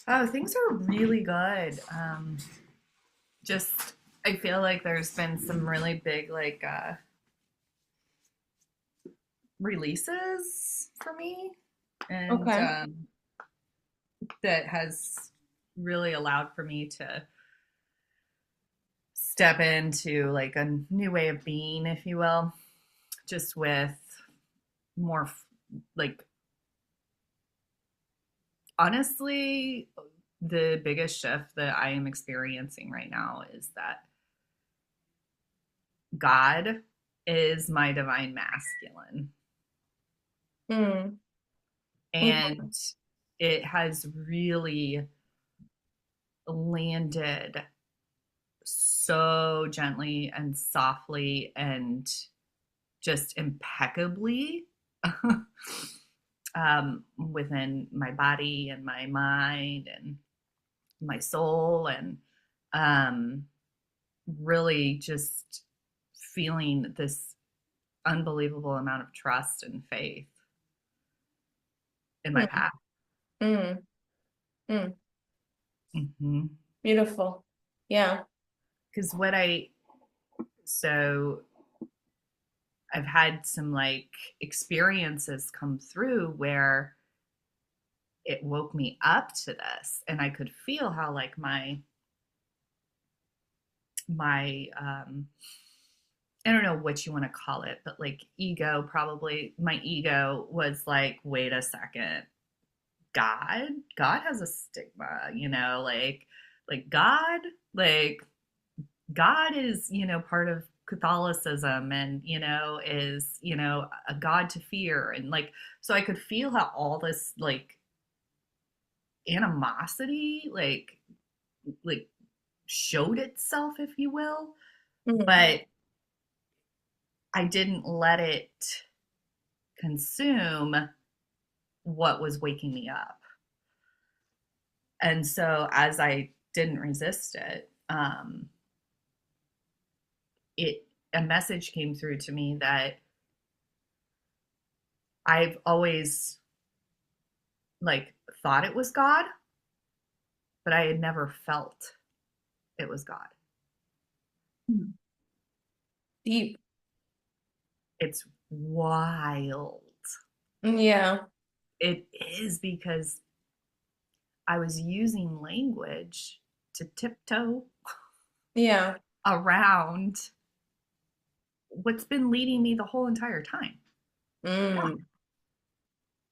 Oh, things are really good. Just I feel like there's been some really big releases for me, and Okay. that has really allowed for me to step into like a new way of being, if you will, just with more like honestly, the biggest shift that I am experiencing right now is that God is my divine masculine. Mm. Okay. And it has really landed so gently and softly and just impeccably within my body and my mind and my soul and um, really just feeling this unbelievable amount of trust and faith in my Mm. path. Mm. Mm. Mm-hmm. Beautiful. Yeah. Because so I've had some like experiences come through where it woke me up to this and I could feel how like my I don't know what you want to call it, but like ego, probably my ego was like, wait a second, God has a stigma, like like God is, part of Catholicism and, is, a God to fear. And like, so I could feel how all this like animosity, like showed itself, if you will, Mm. but I didn't let it consume what was waking me up. And so as I didn't resist it, it a message came through to me that I've always like thought it was God, but I had never felt it was God. Mm. Deep. It's wild. Yeah. It is because I was using language to tiptoe Yeah. around what's been leading me the whole entire time. Yeah. Mm.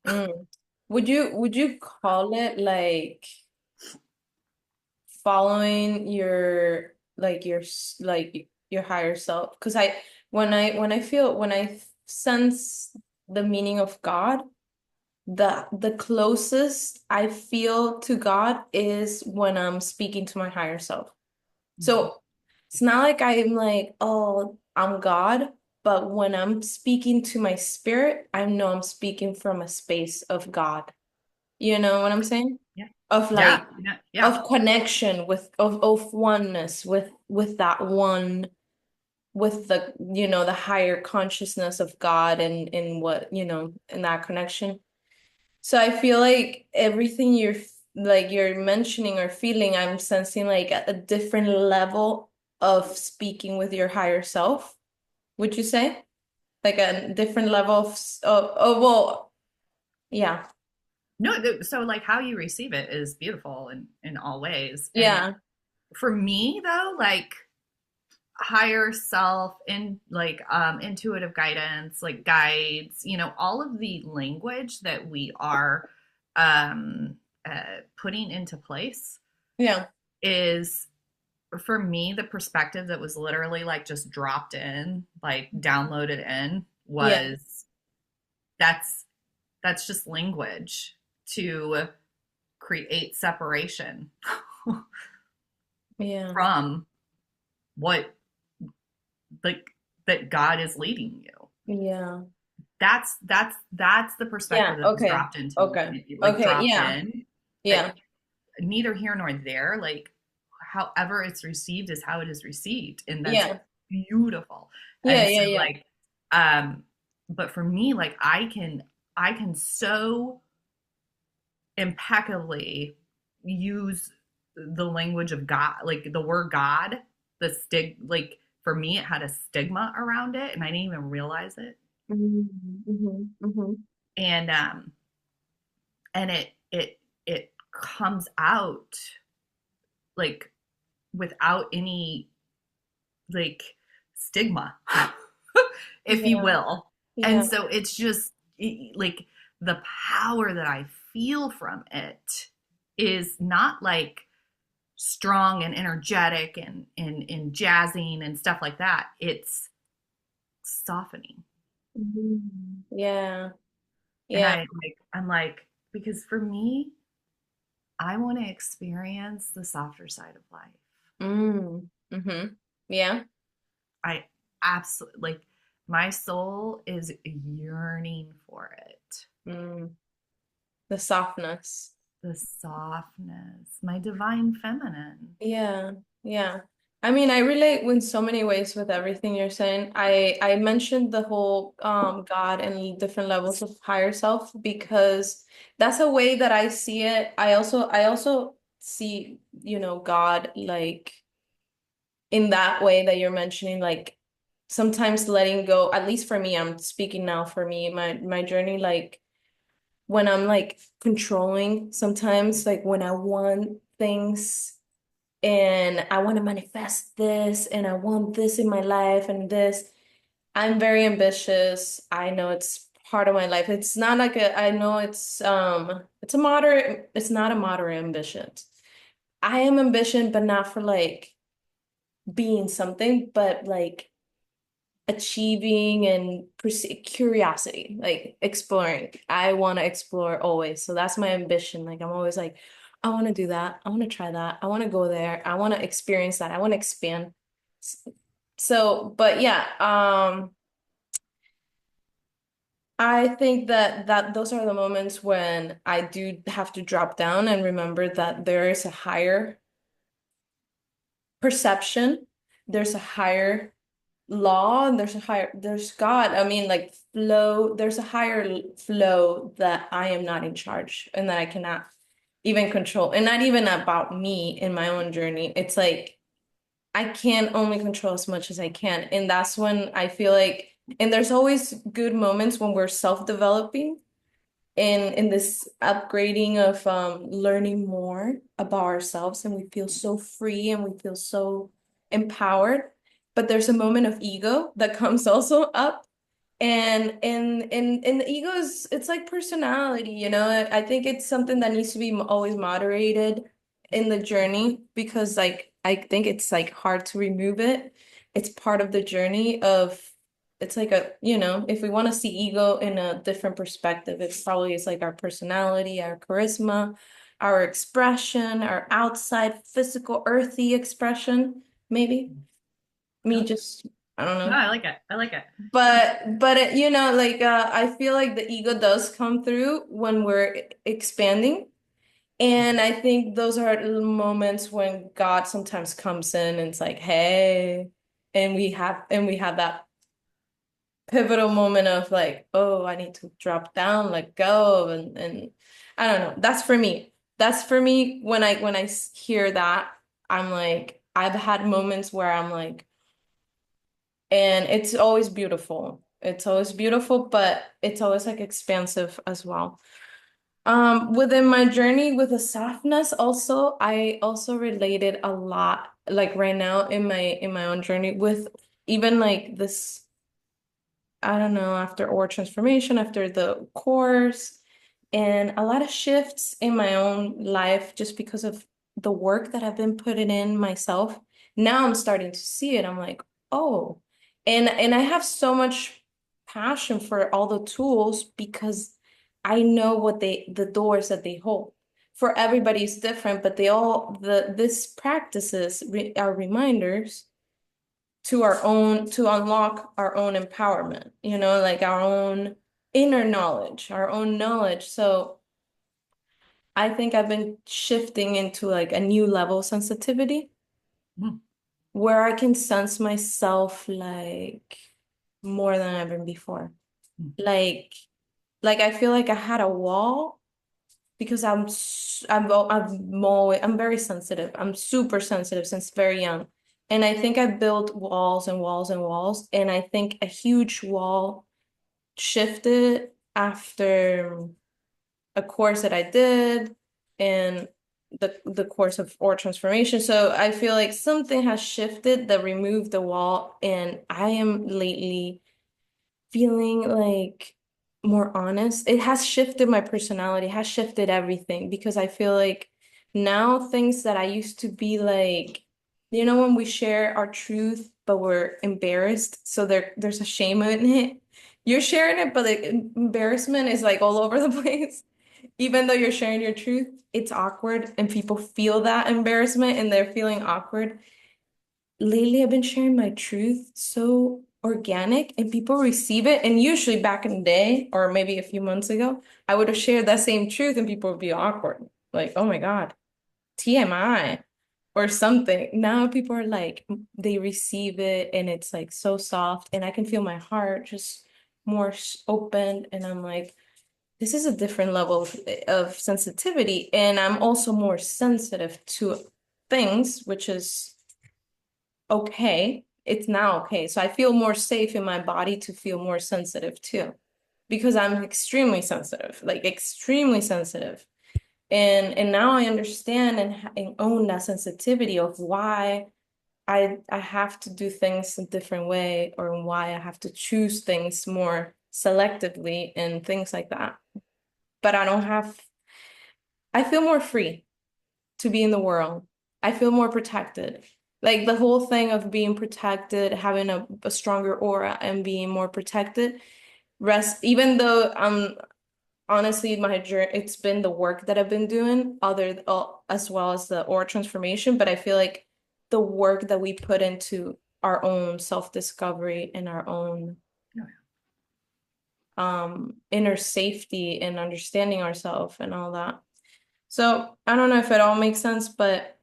Mm. Would you call it like following your like your higher self? Because when I sense the meaning of God, the closest I feel to God is when I'm speaking to my higher self. Mhm. So it's not like I'm like, oh, I'm God, but when I'm speaking to my spirit, I know I'm speaking from a space of God. You know what I'm saying? Yeah. Of Yeah. like Yeah. Yeah. of connection of oneness with that one with the higher consciousness of God and what, in that connection. So I feel like everything you're mentioning or feeling, I'm sensing like a different level of speaking with your higher self. Would you say? Like a different level well, yeah. No, so like how you receive it is beautiful in all ways. And Yeah. for me though, like higher self in like intuitive guidance, like guides, all of the language that we are um putting into place Yeah. is for me the perspective that was literally like just dropped in, like downloaded in Yeah. was that's that's just language to create separation Yeah. from what like that God is leading you. Yeah. That's the Yeah. perspective that was Okay. dropped into Okay. like Okay. dropped Yeah. in. Yeah. Like neither here nor there. Like however it's received is how it is received, and that's Yeah. beautiful. Yeah. And Yeah. so Yeah. like, um, but for me, like I can so impeccably use the language of God, like the word God, the like for me, it had a stigma around it, and I didn't even realize it. Mm-hmm, mm-hmm. And and it comes out like without any like stigma, if you Yeah, will. And yeah. so it's just like the power that I feel from it is not like strong and energetic and jazzing and stuff like that. It's softening. Yeah, And yeah. I'm like, because for me, I want to experience the softer side of life. Mm-hmm. Yeah. I absolutely like my soul is yearning for it. Mm. The softness. The softness, my divine feminine. Yeah, yeah. I mean, I relate in so many ways with everything you're saying. I mentioned the whole God and different levels of higher self because that's a way that I see it. I also see, God like in that way that you're mentioning, like sometimes letting go, at least for me, I'm speaking now for me, my journey, like when I'm like controlling sometimes, like when I want things and I want to manifest this and I want this in my life and this. I'm very ambitious. I know it's part of my life. It's not like I know it's a moderate, it's not a moderate ambition. I am ambition, but not for like being something, but like achieving and curiosity, like exploring. I want to explore always. So that's my ambition. Like I'm always like, I want to do that. I want to try that. I want to go there. I want to experience that. I want to expand. So, but yeah, I think that those are the moments when I do have to drop down and remember that there is a higher perception, there's a higher law, and there's God. I mean, like flow, there's a higher flow that I am not in charge and that I cannot even control. And not even about me in my own journey. It's like I can only control as much as I can. And that's when I feel like, and there's always good moments when we're self-developing in this upgrading of learning more about ourselves, and we feel so free and we feel so empowered. But there's a moment of ego that comes also up. And the ego is, it's like personality, I think it's something that needs to be always moderated in the journey because like I think it's like hard to remove it. It's part of the journey of, it's like if we want to see ego in a different perspective, it's probably it's like our personality, our charisma, our expression, our outside physical earthy expression, maybe. Me Yep. just, I don't No, know. I like it. I like it. But it, like I feel like the ego does come through when we're expanding. And I think those are moments when God sometimes comes in and it's like, hey, and we have that pivotal moment of like, oh, I need to drop down, let go, and I don't know. That's for me. That's for me when I hear that, I'm like, I've had moments where I'm like, and it's always beautiful. It's always beautiful, but it's always like expansive as well. Within my journey with the softness also, I also related a lot, like right now in my own journey with even like this, I don't know, after AuraTransformation, after the course, and a lot of shifts in my own life just because of the work that I've been putting in myself. Now I'm starting to see it. I'm like, oh, and I have so much passion for all the tools because I know what the doors that they hold. For everybody is different, but they all the this practices are reminders to our own, to unlock our own empowerment, like our own inner knowledge, our own knowledge. So I think I've been shifting into like a new level of sensitivity Mm, where I can sense myself like more than ever before. mm, Like like I feel like I had a wall because I'm very sensitive. I'm super sensitive since very young. And I think I built walls and walls and walls. And I think a huge wall shifted after a course that I did and the course of AuraTransformation. So I feel like something has shifted that removed the wall, and I am lately feeling like more honest. It has shifted my personality, has shifted everything because I feel like now things that I used to be like, when we share our truth, but we're embarrassed, so there's a shame in it. You're sharing it, but the embarrassment is like all over the place. Even though you're sharing your truth, it's awkward, and people feel that embarrassment and they're feeling awkward. Lately I've been sharing my truth so organic and people receive it. And usually back in the day, or maybe a few months ago, I would have shared that same truth and people would be awkward. Like, oh my God, TMI or something. Now people are like, they receive it and it's like so soft. And I can feel my heart just more open. And I'm like, this is a different level of sensitivity. And I'm also more sensitive to things, which is okay. It's now okay. So I feel more safe in my body to feel more sensitive too, because I'm extremely sensitive, like extremely sensitive. And now I understand and own that sensitivity of why I have to do things a different way, or why I have to choose things more selectively and things like that. But I feel more free to be in the world. I feel more protected. Like the whole thing of being protected, having a stronger aura and being more protected, even though honestly my journey, it's been the work that I've been doing, as well as the aura transformation, but I feel like the work that we put into our own self-discovery and our own inner safety and understanding ourselves and all that. So I don't know if it all makes sense, but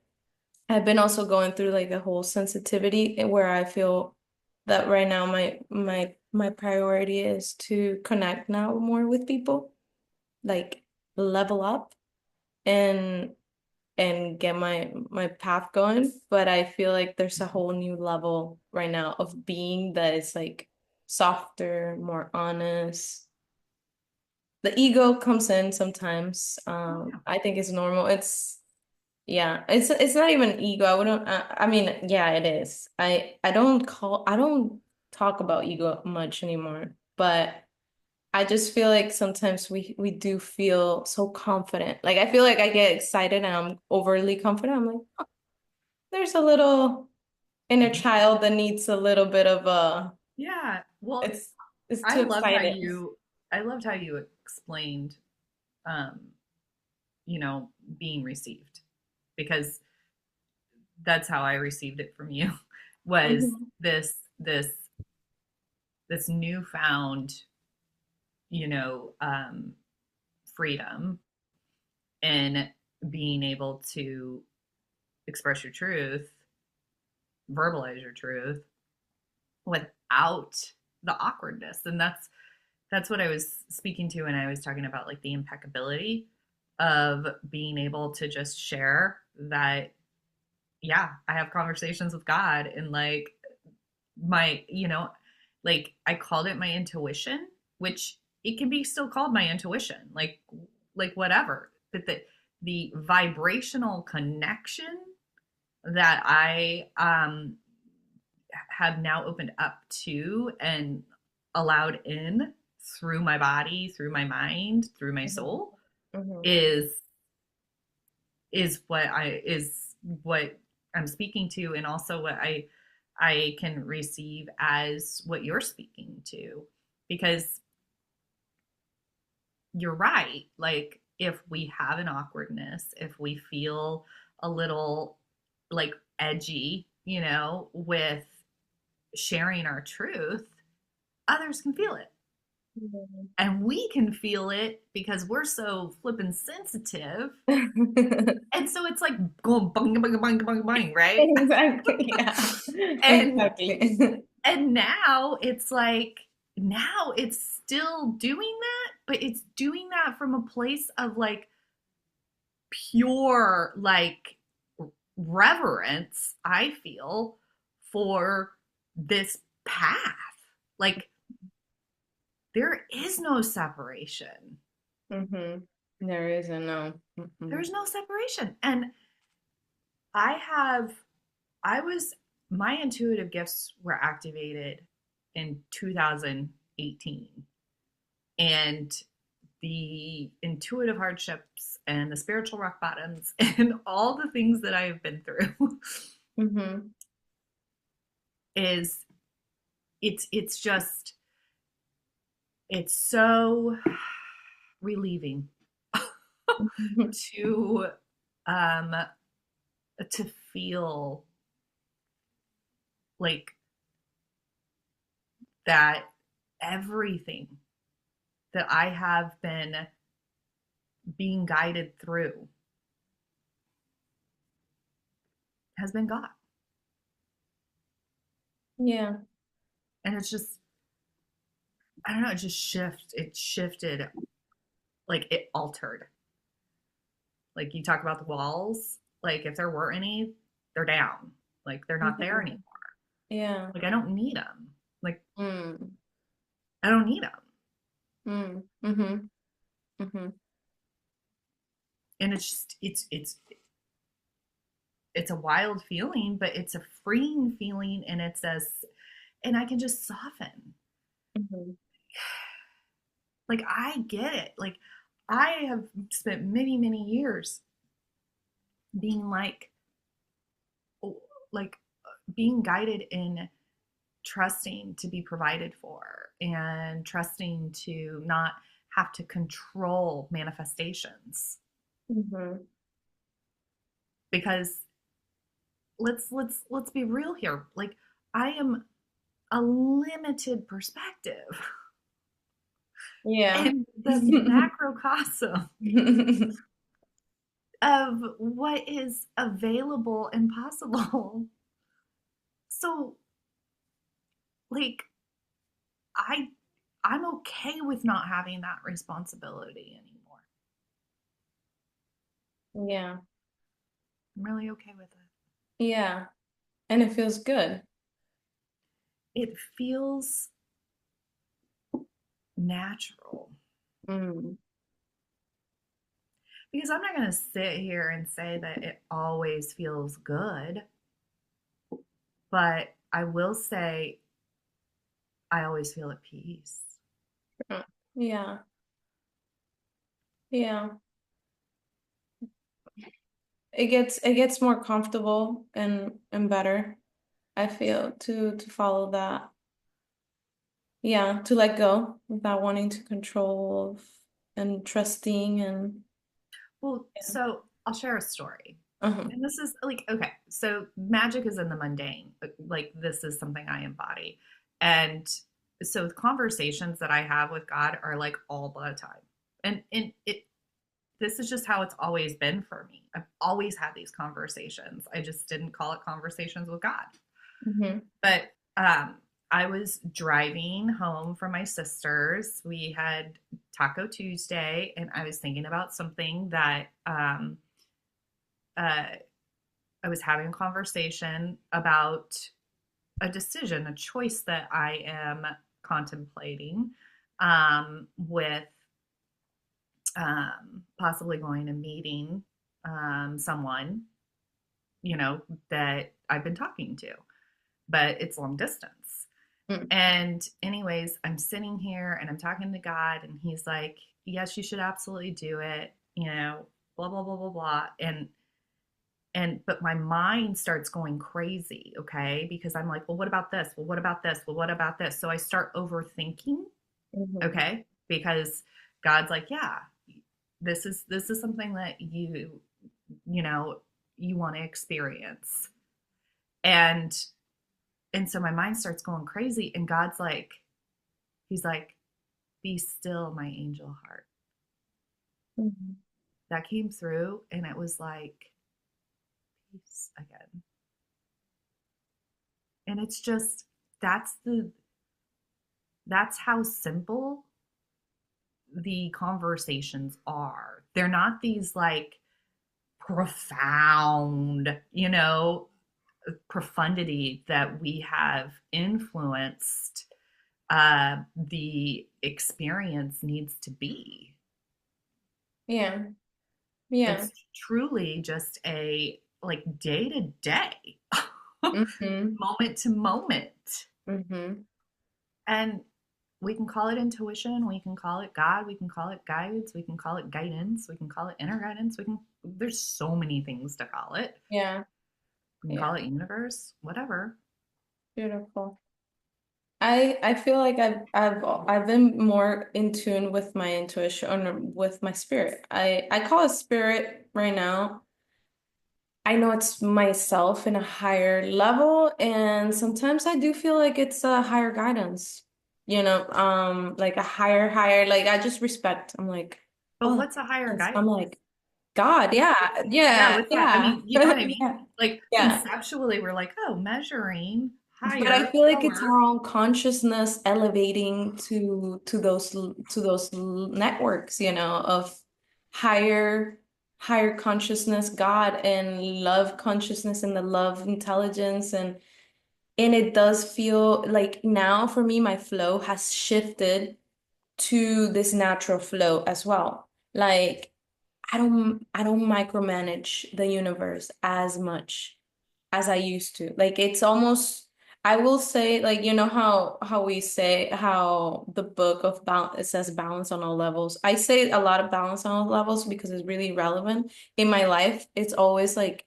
I've been also going through like a whole sensitivity where I feel that right now my priority is to connect now more with people, like level up and get my path going. But I feel like there's a whole new level right now of being that is like softer, more honest. The ego comes in sometimes. Oh yeah. I think it's normal. Yeah, it's not even ego. I wouldn't. I mean, yeah, it is. I don't talk about ego much anymore. But I just feel like sometimes we do feel so confident. Like I feel like I get excited and I'm overly confident. I'm like, oh, there's a little inner child that needs a little bit of a. Yeah. Well, It's it's I too loved how excited. you I loved how you explained um, being received, because that's how I received it from you was Mhm. this newfound, you know, freedom in being able to express your truth, verbalize your truth without the awkwardness. And that's what I was speaking to when I was talking about like the impeccability of being able to just share that, yeah, I have conversations with God, and like my, like I called it my intuition, which it can be still called my intuition, like whatever. But the vibrational connection that I have now opened up to and allowed in through my body, through my mind, through my Mhm. soul Mhm. is is what I'm speaking to, and also what I can receive as what you're speaking to, because you're right. Like if we have an awkwardness, if we feel a little like edgy, with sharing our truth, others can feel it. Mhm. And we can feel it because we're so flippin' sensitive. And so it's like going bang, bang, bang, bang, bang, right? Exactly. Yeah. and Exactly. and now it's like, now it's still doing that, but it's doing that from a place of like pure like reverence I feel for this path. Like there is no separation. Mm-hmm. There is a no. Mm-hmm. There's no separation. And I have, I was, my intuitive gifts were activated in 2018. And the intuitive hardships and the spiritual rock bottoms and all the things that I have been through Mm-hmm. is it's just it's so relieving to um to feel like that everything that I have been being guided through has been God. Yeah. And it's just, I don't know, it shifted, like it altered. Like you talk about the walls, like if there were any, they're down. Like they're not there Mm-hmm. anymore. Yeah. Like I don't need them. Like Mm. I don't need them. Mm. Mm-hmm. Mm-hmm. And it's just, it's a wild feeling, but it's a freeing feeling, and it says, and I can just soften. Mm-hmm. Like I get it. Like I have spent many, many years being oh, like being guided in trusting to be provided for and trusting to not have to control manifestations, Mm-hmm. because let's be real here. Like I am a limited perspective Yeah. in the macrocosm of what is available and possible. So like I I'm okay with not having that responsibility anymore. Yeah. I'm really okay with it. Yeah. And it feels good. It feels natural, Mm. because I'm not going to sit here and say that it always feels good, but I will say I always feel at peace. Yeah. Yeah. It gets more comfortable and better, I feel, to follow that. Yeah, to let go without wanting to control and trusting and Well, yeah. so I'll share a story. Uh-huh. And this is like, okay, so magic is in the mundane. Like, this is something I embody. And so the conversations that I have with God are like all the time. And this is just how it's always been for me. I've always had these conversations. I just didn't call it conversations with God. Mm-hmm. But I was driving home from my sister's. We had Taco Tuesday, and I was thinking about something that uh, I was having a conversation about a decision, a choice that I am contemplating, with possibly going and meeting someone, that I've been talking to, but it's long distance. Mm-hmm. And anyways, I'm sitting here and I'm talking to God, and he's like, yes, you should absolutely do it, blah, blah, blah, blah, blah. But my mind starts going crazy, okay? Because I'm like, well, what about this? Well, what about this? Well, what about this? So I start overthinking, Mm-hmm. okay? Because God's like, yeah, this is something that you know you want to experience. And so my mind starts going crazy, and God's like, he's like, be still, my angel heart. Mm-hmm. That came through, and it was like peace again. And it's just, that's the that's how simple the conversations are. They're not these like, profound, profundity that we have influenced the experience needs to be. Yeah. Yeah. It's truly just a like day to day, Mm-hmm. moment to moment. Mm-hmm. And we can call it intuition, we can call it God, we can call it guides, we can call it guidance, we can call it inner guidance, there's so many things to call it. Yeah. We can Yeah. call it universe, whatever. Beautiful. I feel like I've been more in tune with my intuition or with my spirit. I call it spirit right now. I know it's myself in a higher level, and sometimes I do feel like it's a higher guidance, like a higher, like I just respect. I'm like, But oh, what's a higher I'm guidance? like, God, yeah, Yeah, yeah, what's that? I yeah, mean, you know what I mean? yeah, Like yeah. conceptually, we're like, oh, measuring But I higher, feel like it's lower. our own consciousness elevating to those networks, of higher higher consciousness, God and love consciousness and the love intelligence and it does feel like now for me my flow has shifted to this natural flow as well. Like I don't micromanage the universe as much as I used to. Like it's almost I will say like how we say how the book of balance it says balance on all levels. I say a lot of balance on all levels because it's really relevant in my life. It's always like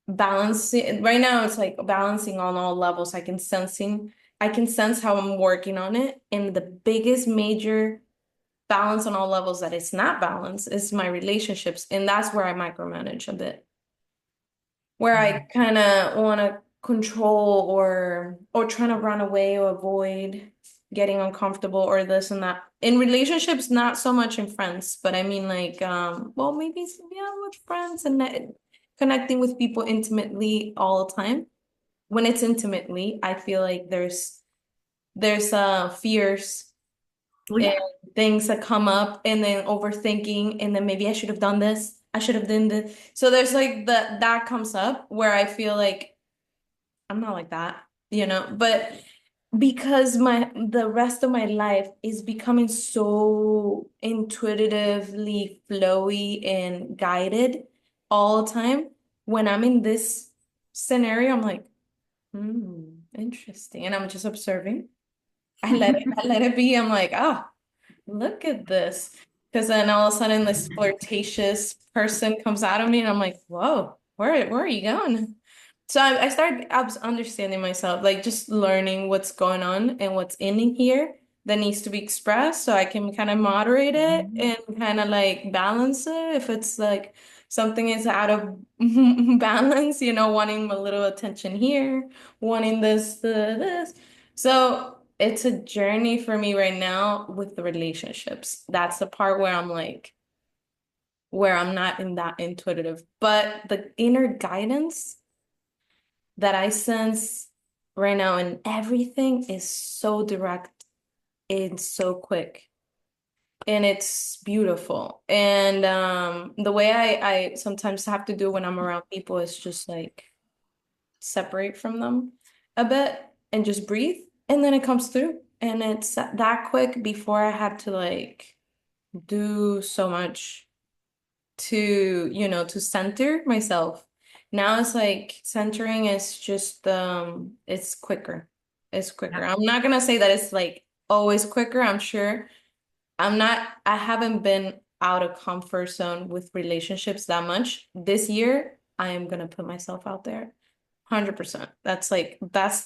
balancing right now it's like balancing on all levels. I can sense how I'm working on it. And the biggest major balance on all levels that it's not balanced is my relationships. And that's where I micromanage a bit where I Mhm. kind of want to control or trying to run away or avoid getting uncomfortable or this and that. In relationships, not so much in friends, but I mean like well maybe yeah with friends and connecting with people intimately all the time. When it's intimately, I feel like there's fears Well, and yeah. things that come up and then overthinking and then maybe I should have done this. I should have done this. So there's like that comes up where I feel like I'm not like that, but because the rest of my life is becoming so intuitively flowy and guided all the time, when I'm in this scenario, I'm like, interesting. And I'm just observing. I let it be. I'm like, ah. Look at this. Because then all of a sudden this flirtatious person comes out of me and I'm like, whoa, where are you going? So I was understanding myself, like just learning what's going on and what's in here that needs to be expressed so I can kind of moderate it Mhm. and kind of like balance it. If it's like something is out of balance, wanting a little attention here, wanting this. So it's a journey for me right now with the relationships. That's the part where I'm like, where I'm not in that intuitive, but the inner guidance that I sense right now in everything is so direct and so quick. And it's beautiful. And the way I sometimes have to do when I'm around people is just like separate from them a bit and just breathe. And then it comes through. And it's that quick before I had to like do so much to center myself. Now it's like centering is just it's quicker. It's quicker. Yeah. I'm not gonna say that it's like always quicker, I'm sure. I haven't been out of comfort zone with relationships that much. This year, I am gonna put myself out there. 100%. That's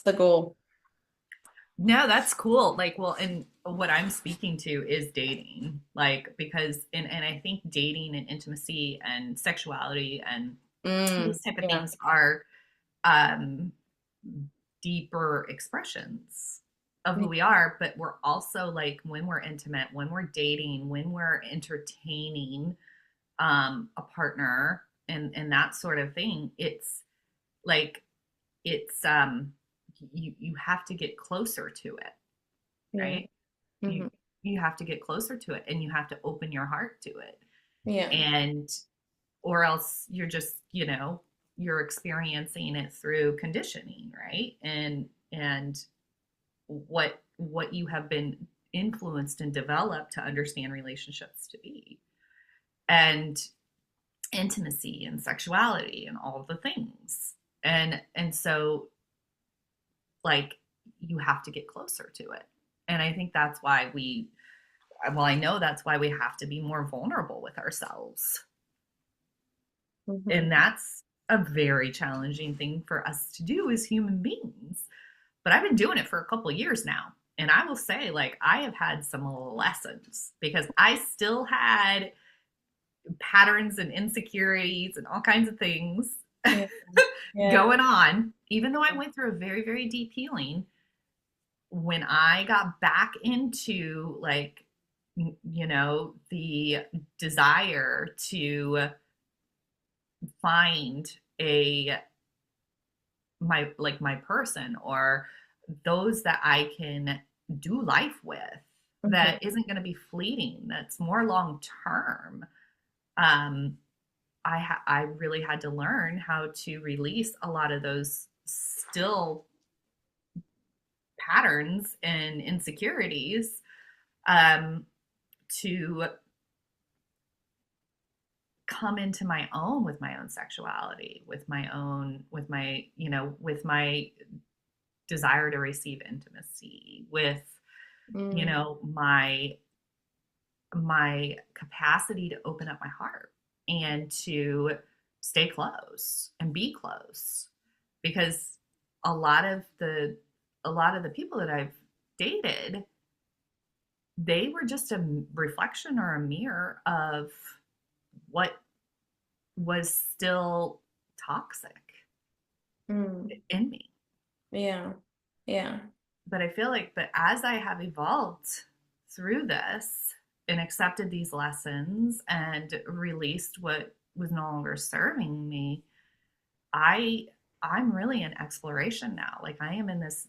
the goal. No, that's cool. Like, well, and what I'm speaking to is dating. Like, because and I think dating and intimacy and sexuality and those type of Yeah. things are um deeper expressions of who we are, but we're also like when we're intimate, when we're dating, when we're entertaining a partner and that sort of thing, it's like it's you have to get closer to it, Yeah. right? Hmm. You have to get closer to it and you have to open your heart to it. Yeah. And or else you're just, you're experiencing it through conditioning, right? And what you have been influenced and developed to understand relationships to be, and intimacy and sexuality and all the things. And so, like, you have to get closer to it. And I think that's why I know that's why we have to be more vulnerable with ourselves. Mm-hmm. And that's a very challenging thing for us to do as human beings. But I've been doing it for a couple of years now. And I will say, like, I have had some lessons because I still had patterns and insecurities and all kinds of things Yeah. Yeah. going on. Even though I went through a very, very deep healing, when I got back into, like, the desire to find a my person, or those that I can do life with, Mm-hmm. that isn't going to be fleeting, that's more long term. um I really had to learn how to release a lot of those still patterns and insecurities, um to come into my own with my own sexuality, with my desire to receive intimacy, with Mm. my capacity to open up my heart and to stay close and be close. Because a lot of the a lot of the people that I've dated, they were just a reflection or a mirror of what was still toxic Mm. in me. Yeah. Yeah. But I feel like that as I have evolved through this and accepted these lessons and released what was no longer serving me, I I'm really in exploration now. Like, I am in this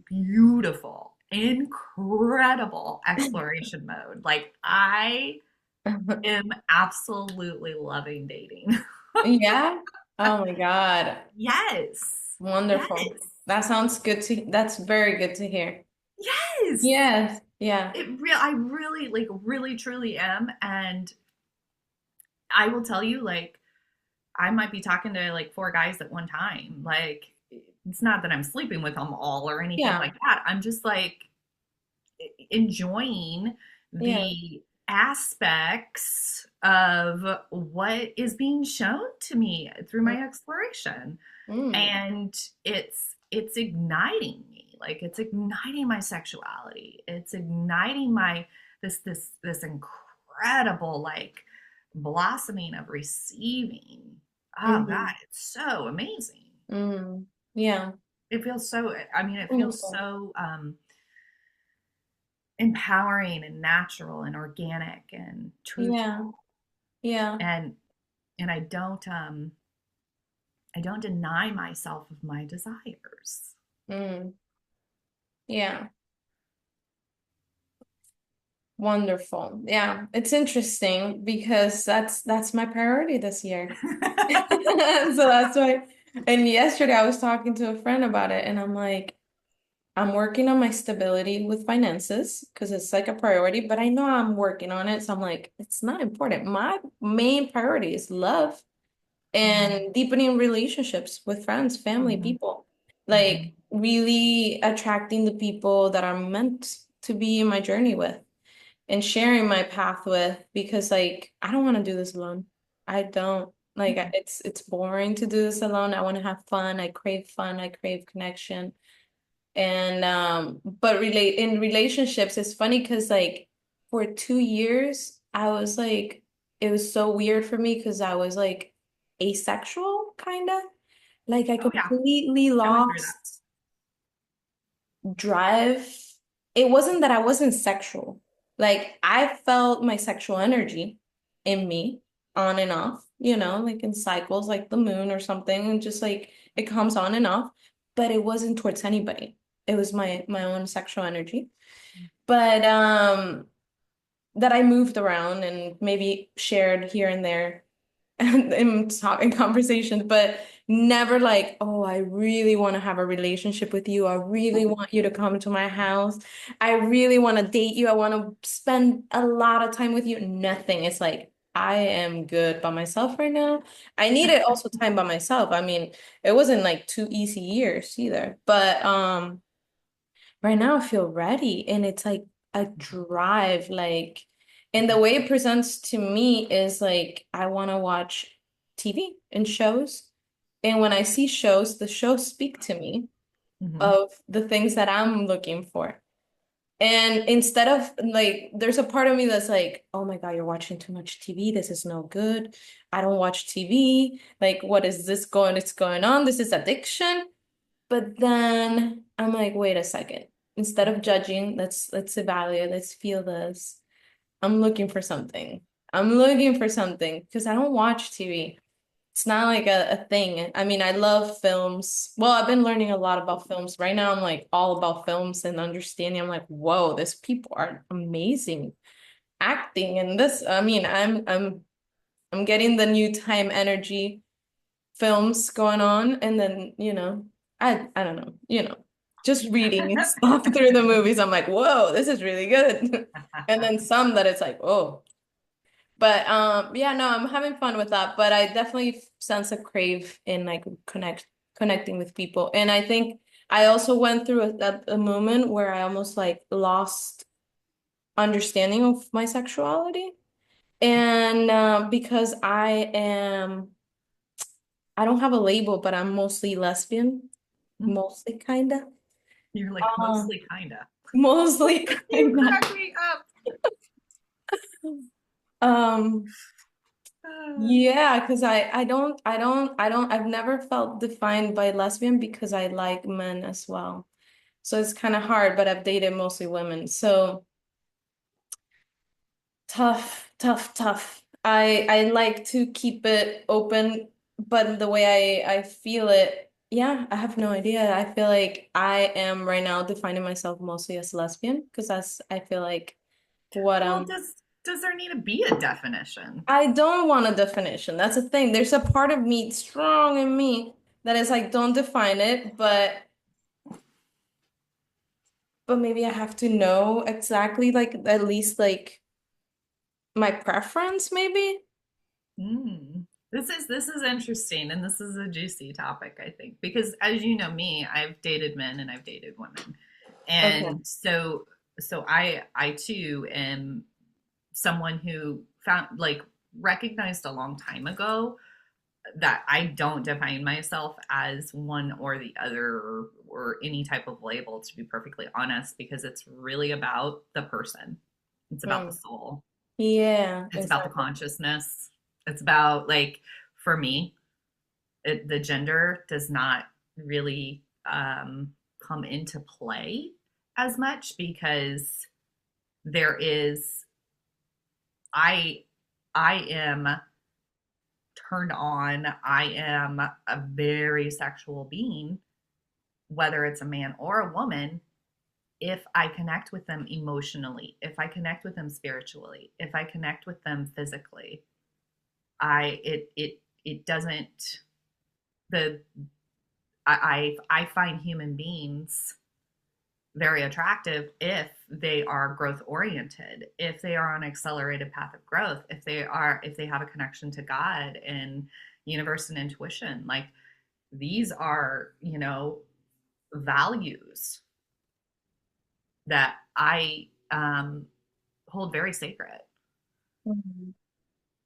beautiful, incredible exploration mode. Like, I am absolutely loving dating. Yeah. Oh my God. Yes. Wonderful. Yes. That sounds good that's very good to hear. Yes. Yes. Yeah. I really, like, really truly am. And I will tell you, like, I might be talking to like four guys at one time. Like, it's not that I'm sleeping with them all or anything Yeah. like that. I'm just like enjoying Yeah. the aspects of what is being shown to me through my exploration. Mm. And it's igniting me. Like, it's igniting my sexuality. It's igniting my this incredible, like, blossoming of receiving. Oh God, Mm. it's so amazing. Mm. Yeah. It feels so, I mean, it feels Wonderful. so empowering and natural and organic and Yeah. truthful. Yeah. And I don't deny myself of my desires. Mm. Yeah. Wonderful. Yeah. It's interesting because that's my priority this year. So that's why. And yesterday I was talking to a friend about it, and I'm like, I'm working on my stability with finances because it's like a priority, but I know I'm working on it. So I'm like, it's not important. My main priority is love Mhm. and deepening relationships with friends, family, Mhm. people. Mhm. Like really attracting the people that I'm meant to be in my journey with and sharing my path with, because like I don't want to do this alone. I don't like Mhm. it's boring to do this alone. I want to have fun. I crave fun. I crave connection. And but relate in relationships, it's funny because like for 2 years, I was like, it was so weird for me because I was like asexual, kind of. Like I Oh yeah, completely I went through that. lost drive. It wasn't that I wasn't sexual. Like I felt my sexual energy in me on and off, like in cycles, like the moon or something, and just like it comes on and off, but it wasn't towards anybody. It was my own sexual energy. But that I moved around and maybe shared here and there. and in talking conversations, but never like, oh, I really want to have a relationship with you. I really want you to come to my house. I really want to date you. I want to spend a lot of time with you. Nothing. It's like, I am good by myself right now. I needed also time by myself. I mean, it wasn't like 2 easy years either, but right now I feel ready, and it's like a drive, like, and the way it presents to me is like I want to watch TV and shows, and when I see shows, the shows speak to me Mm-hmm. of the things that I'm looking for. And instead of like, there's a part of me that's like, oh my God, you're watching too much TV. This is no good. I don't watch TV. Like, what is this going? It's going on. This is addiction. But then I'm like, wait a second. Instead of judging, let's evaluate, let's feel this. I'm looking for something. I'm looking for something because I don't watch TV. It's not like a thing. I mean, I love films. Well, I've been learning a lot about films. Right now, I'm like all about films and understanding. I'm like, whoa, these people are amazing acting and this. I mean, I'm getting the new time energy films going on, and then I don't know, just reading and stuff through the movies. I'm like, whoa, this is really good. And then some that it's like, oh, but yeah, no, I'm having fun with that, but I definitely sense a crave in like connecting with people. And I think I also went through a moment where I almost like lost understanding of my sexuality, and because I don't have a label, but I'm mostly lesbian. Mostly kinda. You're like Uh, mostly kinda. mostly You kinda. crack me up. Um, Uh, yeah, because I've never felt defined by lesbian because I like men as well. So it's kind of hard, but I've dated mostly women. So tough, tough, tough. I like to keep it open, but the way I feel it, yeah, I have no idea. I feel like I am right now defining myself mostly as lesbian because that's I feel like what well, does there need to be a definition? I don't want a definition. That's the thing. There's a part of me strong in me that is like, don't define it, but maybe I have to know exactly like at least like my preference, maybe. Mm. This is interesting, and this is a juicy topic, I think, because as you know me, I've dated men and I've dated women, Okay. and so I too am someone who found like recognized a long time ago that I don't define myself as one or the other or any type of label, to be perfectly honest, because it's really about the person. It's about the Hmm. soul. Yeah, It's about the exactly. consciousness. It's about like for me, the gender does not really come into play as much because there is I I am turned on. I am a very sexual being, whether it's a man or a woman, if I connect with them emotionally, if I connect with them spiritually, if I connect with them physically, it doesn't the I find human beings very attractive if they are growth oriented, if they are on an accelerated path of growth, if they have a connection to God and universe and intuition. Like these are, values that I hold very sacred. Mhm.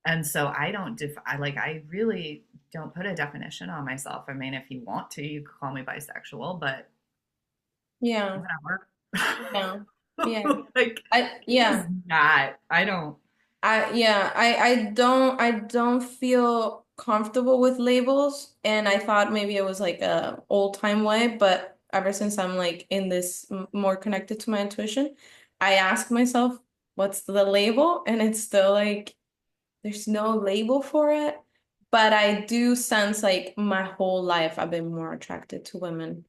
And so I really don't put a definition on myself. I mean, if you want to, you could call me bisexual, but Yeah, whatever. yeah, yeah. Like it is Yeah. not. I don't. I don't feel comfortable with labels, and I thought maybe it was like a old time way, but ever since I'm like in this more connected to my intuition, I ask myself, what's the label? And it's still like there's no label for it, but I do sense like my whole life I've been more attracted to women. And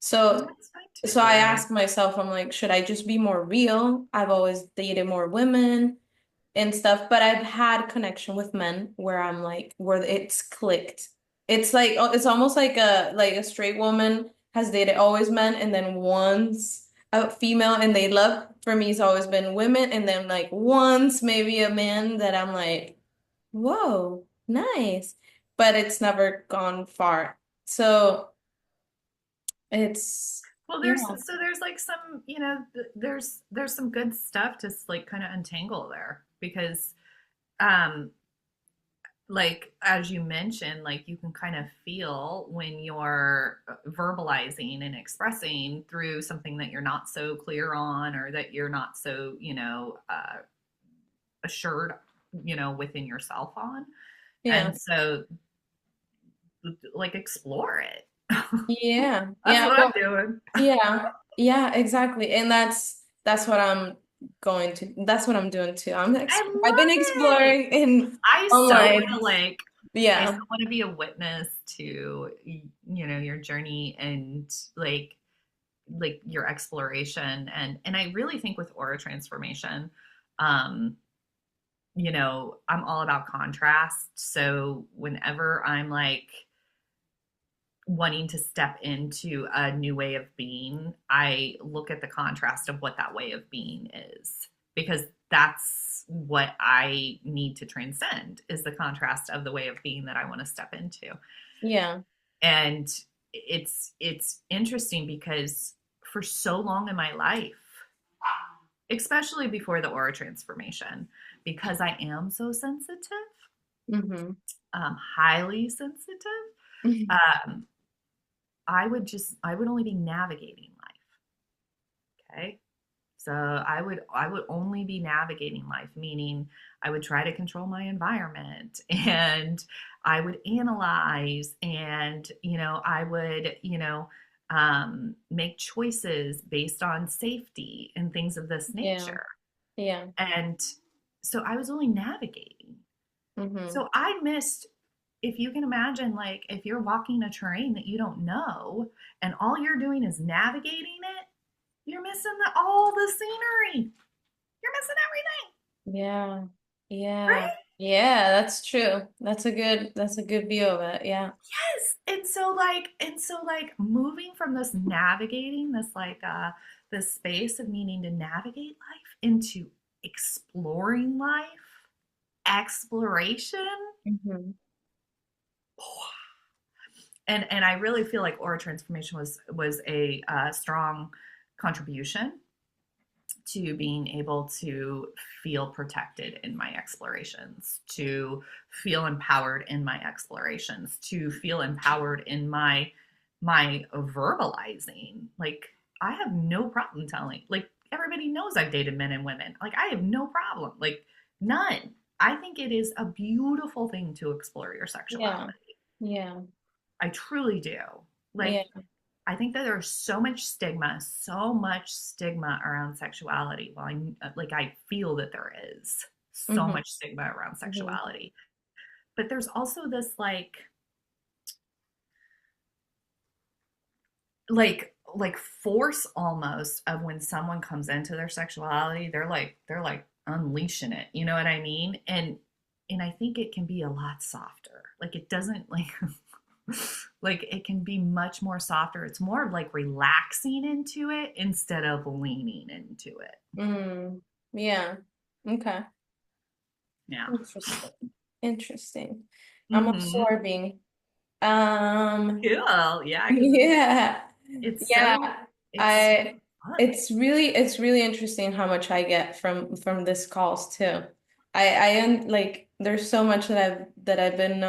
So that's fine so I too. ask myself, I'm like, should I just be more real? I've always dated more women. and stuff, but I've had connection with men where I'm like where it's clicked. It's like it's almost like a straight woman has dated always men and then once a female and they love for me it's always been women and then like once maybe a man that I'm like, whoa, nice. But it's never gone far. So it's Well, yeah. there's like some, there's some good stuff to like kind of untangle there because um like as you mentioned, like you can kind of feel when you're verbalizing and expressing through something that you're not so clear on or that you're not so, assured, within yourself on. Yeah. And so like explore it. Yeah. That's Yeah. what I'm Well, doing. yeah. Yeah, exactly. And that's what that's what I'm doing too. I I've been love it. exploring in I so want online. to like I Yeah. still want to be a witness to your journey and like your exploration and I really think with aura transformation, um I'm all about contrast. So whenever I'm like wanting to step into a new way of being, I look at the contrast of what that way of being is because that's what I need to transcend is the contrast of the way of being that I want to step into. Yeah. And it's interesting because for so long in my life, especially before the aura transformation, because I am so sensitive, Mm-hmm. highly sensitive, um, I would only be navigating life. Okay. So I would only be navigating life, meaning I would try to control my environment and I would analyze and I would make choices based on safety and things of this Yeah. nature. Yeah. And so I was only navigating. Mm-hmm. So I missed, if you can imagine, like if you're walking a terrain that you don't know and all you're doing is navigating it, you're missing all the scenery. You're missing everything, Yeah. Yeah. right? Yeah, that's true. That's a good view of it. Yeah. Yes. And so like moving from this navigating, this space of needing to navigate life into exploring life, exploration. Mm-hmm. And I really feel like aura transformation was a strong contribution to being able to feel protected in my explorations, to feel empowered in my explorations, to feel empowered in my verbalizing. Like I have no problem telling. Like everybody knows I've dated men and women. Like I have no problem. Like none. I think it is a beautiful thing to explore your Yeah. sexuality. Yeah. I truly do. Yeah. Like I think that there's so much stigma around sexuality. Well, I feel that there is so Mm-hmm. much stigma around Mm-hmm. sexuality. But there's also this like force almost of when someone comes into their sexuality, they're like unleashing it. You know what I mean? And I think it can be a lot softer. Like it doesn't like like it can be much more softer. It's more of like relaxing into it instead of leaning into it. Mm. Yeah. Okay. Yeah. Interesting. Interesting. I'm Mm-hmm. absorbing. Um, Cool. Yeah, because yeah. it's Yeah. so it's so I fun. it's really interesting how much I get from this calls too. I am like there's so much that I've been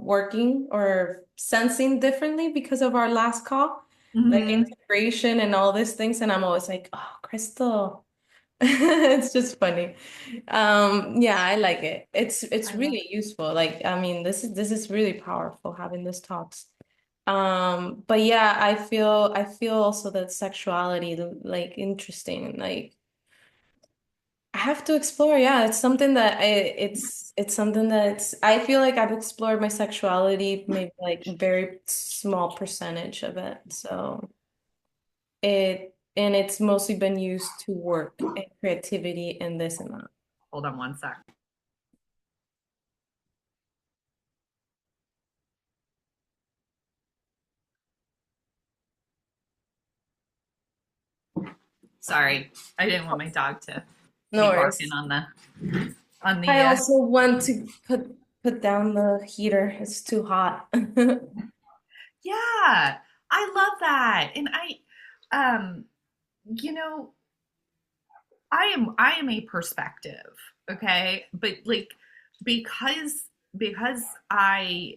working or sensing differently because of our last call, like Mm-hmm. integration and all these things, and I'm always like, oh, Crystal. It's just funny. Yeah, I like it. It's I love really useful. Like, I mean, this is really powerful having this talks. But yeah, I feel also that sexuality like interesting. Like I have to explore. Yeah, it's something that it's something that's I feel like I've explored my sexuality maybe like very small percentage of it. So and it's mostly been used to work and creativity and this and that. Hold on one sec. Sorry, I didn't want my dog to No be barking worries. on the I also want to put down the heater. It's too hot. yeah, I love that. And um you know, I am a perspective, okay? But like because I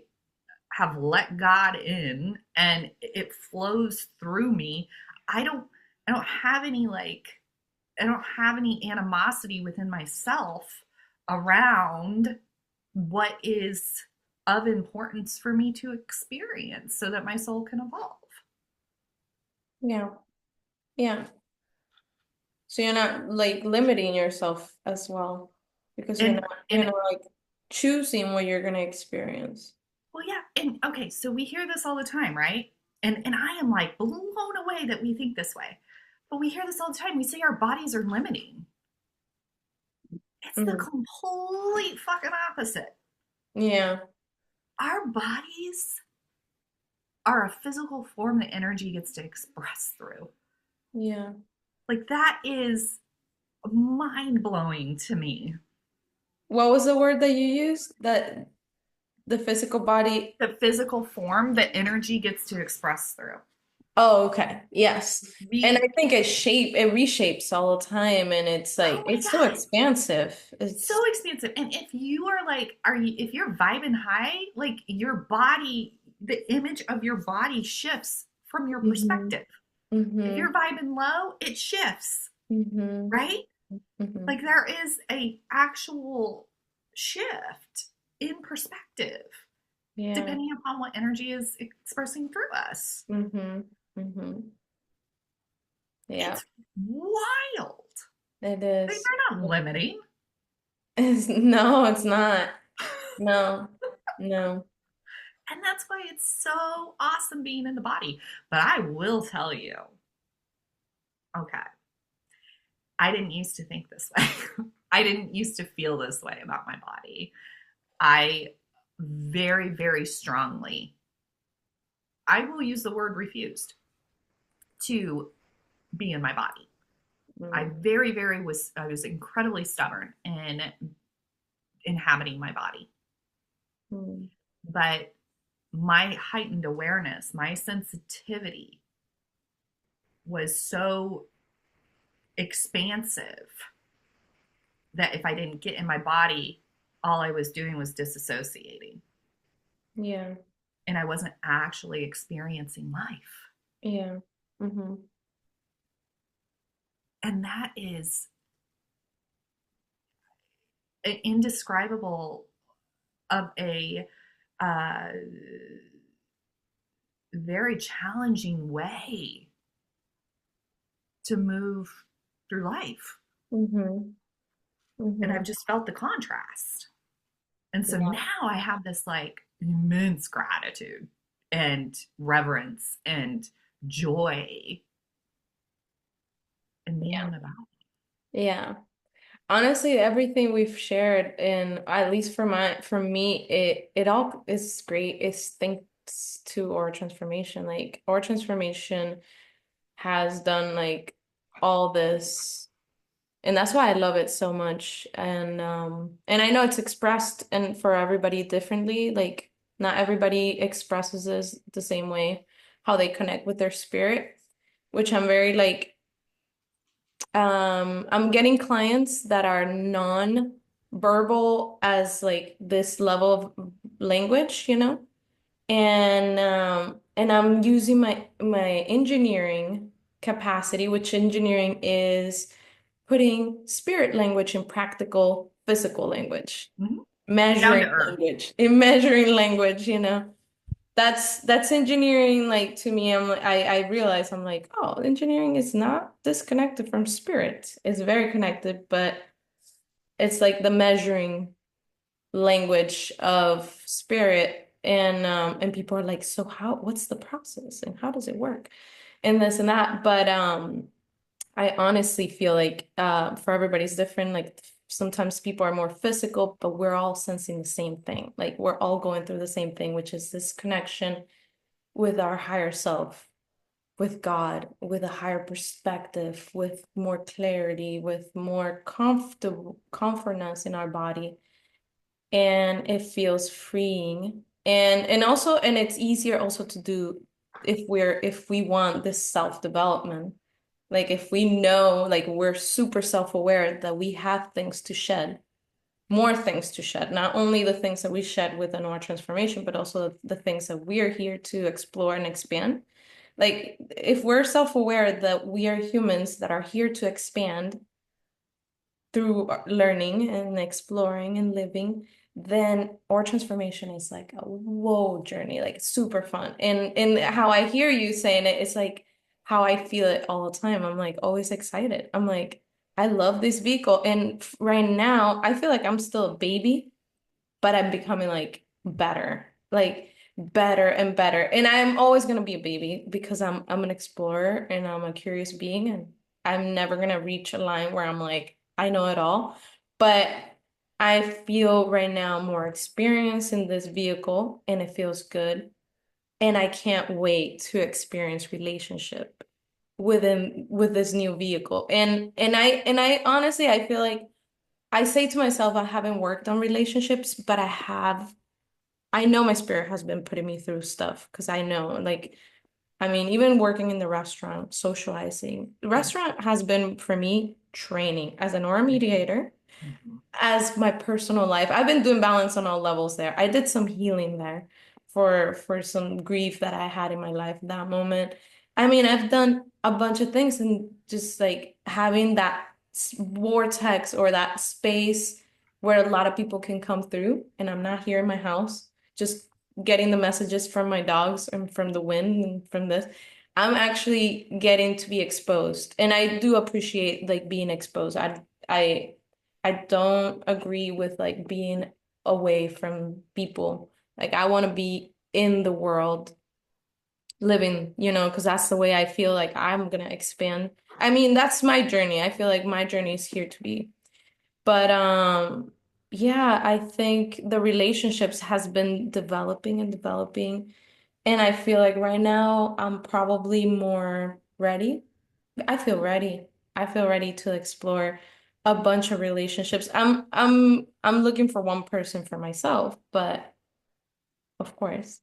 have let God in and it flows through me, I don't I don't have any like I don't have any animosity within myself around what is of importance for me to experience so that my soul can evolve. Yeah. Yeah. So you're not like limiting yourself as well because And you're and not like choosing what you're gonna experience. well, yeah, and okay, so we hear this all the time, right? And I am like blown away that we think this way. But we hear this all the time. We say our bodies are limiting. It's the Mhm. complete fucking opposite. Yeah. Our bodies are a physical form that energy gets to express through. Yeah. Like that is mind blowing to me. What was the word that you used? That the physical body. The physical form that energy gets to express through. Oh, okay. Yes. And I We, think it reshapes all the time and it's oh like my it's so God, expansive. so It's expansive. And if you are like, if you're vibing high, like your body, the image of your body shifts from your mm-hmm. perspective. If Mm-hmm. you're vibing low, it shifts, Mm-hmm. right? Mm-hmm. Like there is a actual shift in perspective Yeah. depending upon what energy is expressing through us. Mm-hmm. Mm-hmm. Yeah. It's wild. It They're is. not limiting. No, it's not. No. No. And that's why it's so awesome being in the body. But I will tell you, okay, I didn't used to think this way. I didn't used to feel this way about my body. I very, very strongly, I will use the word refused to be in my body. Mm. I was incredibly stubborn in inhabiting my body. Mm. But my heightened awareness, my sensitivity was so expansive that if I didn't get in my body, all I was doing was disassociating Yeah. and I wasn't actually experiencing life. Yeah. Mm-hmm. And that is indescribable of a uh, very challenging way to move through life. Mm-hmm. And Mm-hmm. I've just felt the contrast. And so Yeah. now I have this like immense gratitude and reverence and joy in being Yeah. in the body. Yeah. Honestly, everything we've shared, and at least for me, it all is great. It's thanks to our transformation. Like our transformation has done like all this, and that's why I love it so much. And I know it's expressed and for everybody differently. Like not everybody expresses this the same way, how they connect with their spirit, which I'm very like I'm getting clients that are non-verbal as like this level of language, you know? And I'm using my engineering capacity, which engineering is putting spirit language in practical physical language, Mm-hmm. Down measuring to earth. language, in measuring language, you know? That's engineering like to me I realize I'm like oh engineering is not disconnected from spirit, it's very connected, but it's like the measuring language of spirit, and people are like so how what's the process and how does it work and this and that, but I honestly feel like for everybody's different. Like sometimes people are more physical, but we're all sensing the same thing. Like we're all going through the same thing, which is this connection with our higher self, with God, with a higher perspective, with more clarity, with more comfortness in our body. And it feels freeing. And also, and it's easier also to do if we want this self-development. Like if we know, like we're super self-aware that we have things to shed, more things to shed, not only the things that we shed within our transformation, but also the things that we are here to explore and expand. Like if we're self-aware that we are humans that are here to expand through learning and exploring and living, then our transformation is like a whoa journey, like super fun. And how I hear you saying it, it's like how I feel it all the time. I'm like always excited. I'm like, I love this vehicle. And right now, I feel like I'm still a baby, but I'm becoming like better and better. And I'm always gonna be a baby because I'm an explorer and I'm a curious being, and I'm never gonna reach a line where I'm like, I know it all. But I feel right now more experience in this vehicle and it feels good. And I can't wait to experience relationship with this new vehicle. And I honestly I feel like I say to myself, I haven't worked on relationships, but I know my spirit has been putting me through stuff because I know, like, I mean, even working in the restaurant, socializing, the Yeah. restaurant has been for me training as an aura mediator, Mhm. as my personal life. I've been doing balance on all levels there. I did some healing there for some grief that I had in my life at that moment. I mean, I've done a bunch of things and just like having that vortex or that space where a lot of people can come through and I'm not here in my house, just getting the messages from my dogs and from the wind and from this. I'm actually getting to be exposed. And I do appreciate like being exposed. I I don't agree with like being away from people. Like I want to be in the world living, because that's the way I feel like I'm gonna expand. I mean, that's my journey. I feel like my journey is here to be. But yeah, I think the relationships has been developing and developing. And I feel like right now I'm probably more ready. I feel ready. I feel ready to explore a bunch of relationships. I'm looking for one person for myself, but of course.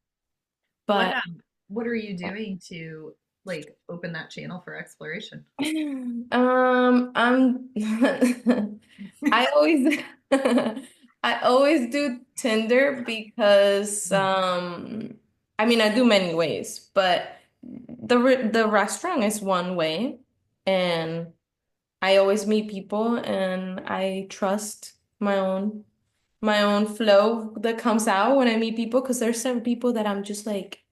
What But what are you doing to like open that channel for exploration? I'm I always I always do Tinder because I mean I do many ways, but the restaurant is one way, and I always meet people and I trust my own flow that comes out when I meet people, because there's some people that I'm just like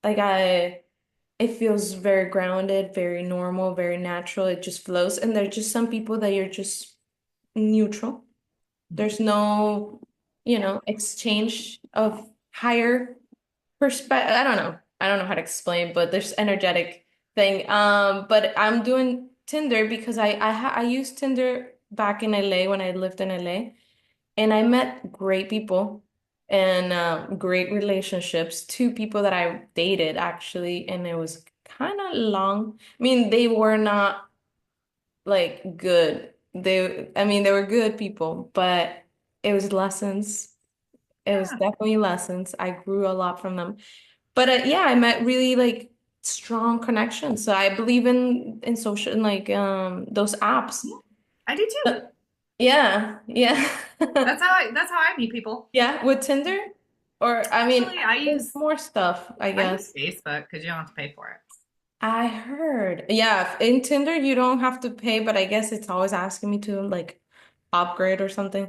I it feels very grounded, very normal, very natural. It just flows. And there's just some people that you're just neutral. There's no, exchange of higher perspective. I don't know. I don't know how to explain, but there's energetic thing. But I'm doing Tinder because I used Tinder back in LA when I lived in LA, and I met great people and great relationships. Two people that I dated actually, and it was kind of long. I mean, they were not like good. I mean, they were good people, but it was lessons. It was Yeah. definitely lessons. I grew a lot from them. But yeah, I met really like strong connections. So I believe in social in like those apps. Yeah. I do too. But yeah, yeah. That's how I meet people. Yeah, with Tinder? Or I mean, Actually, I there's use more stuff, I I use guess. Facebook because you don't have to pay for it. I heard. Yeah, in Tinder you don't have to pay, but I guess it's always asking me to like upgrade or something.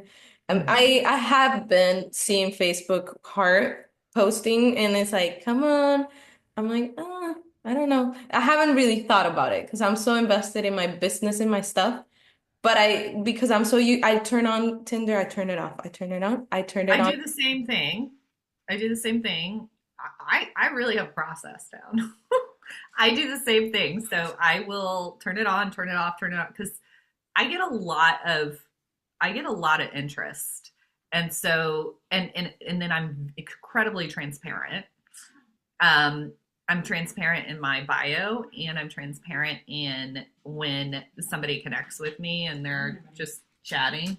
Mhm. I have been seeing Facebook heart posting and it's like, come on. I'm like, I don't know. I haven't really thought about it because I'm so invested in my business and my stuff. But because I'm so I turn on Tinder, I turn it off. I turn it on, I turn it I on. do the same thing. I do the same thing. I really have process down. I do the same thing. So I will turn it on, turn it off, turn it on because I get a lot of I get a lot of interest. And so and then I'm incredibly transparent. Um I'm transparent in my bio and I'm transparent in when somebody connects with me and they're just chatting.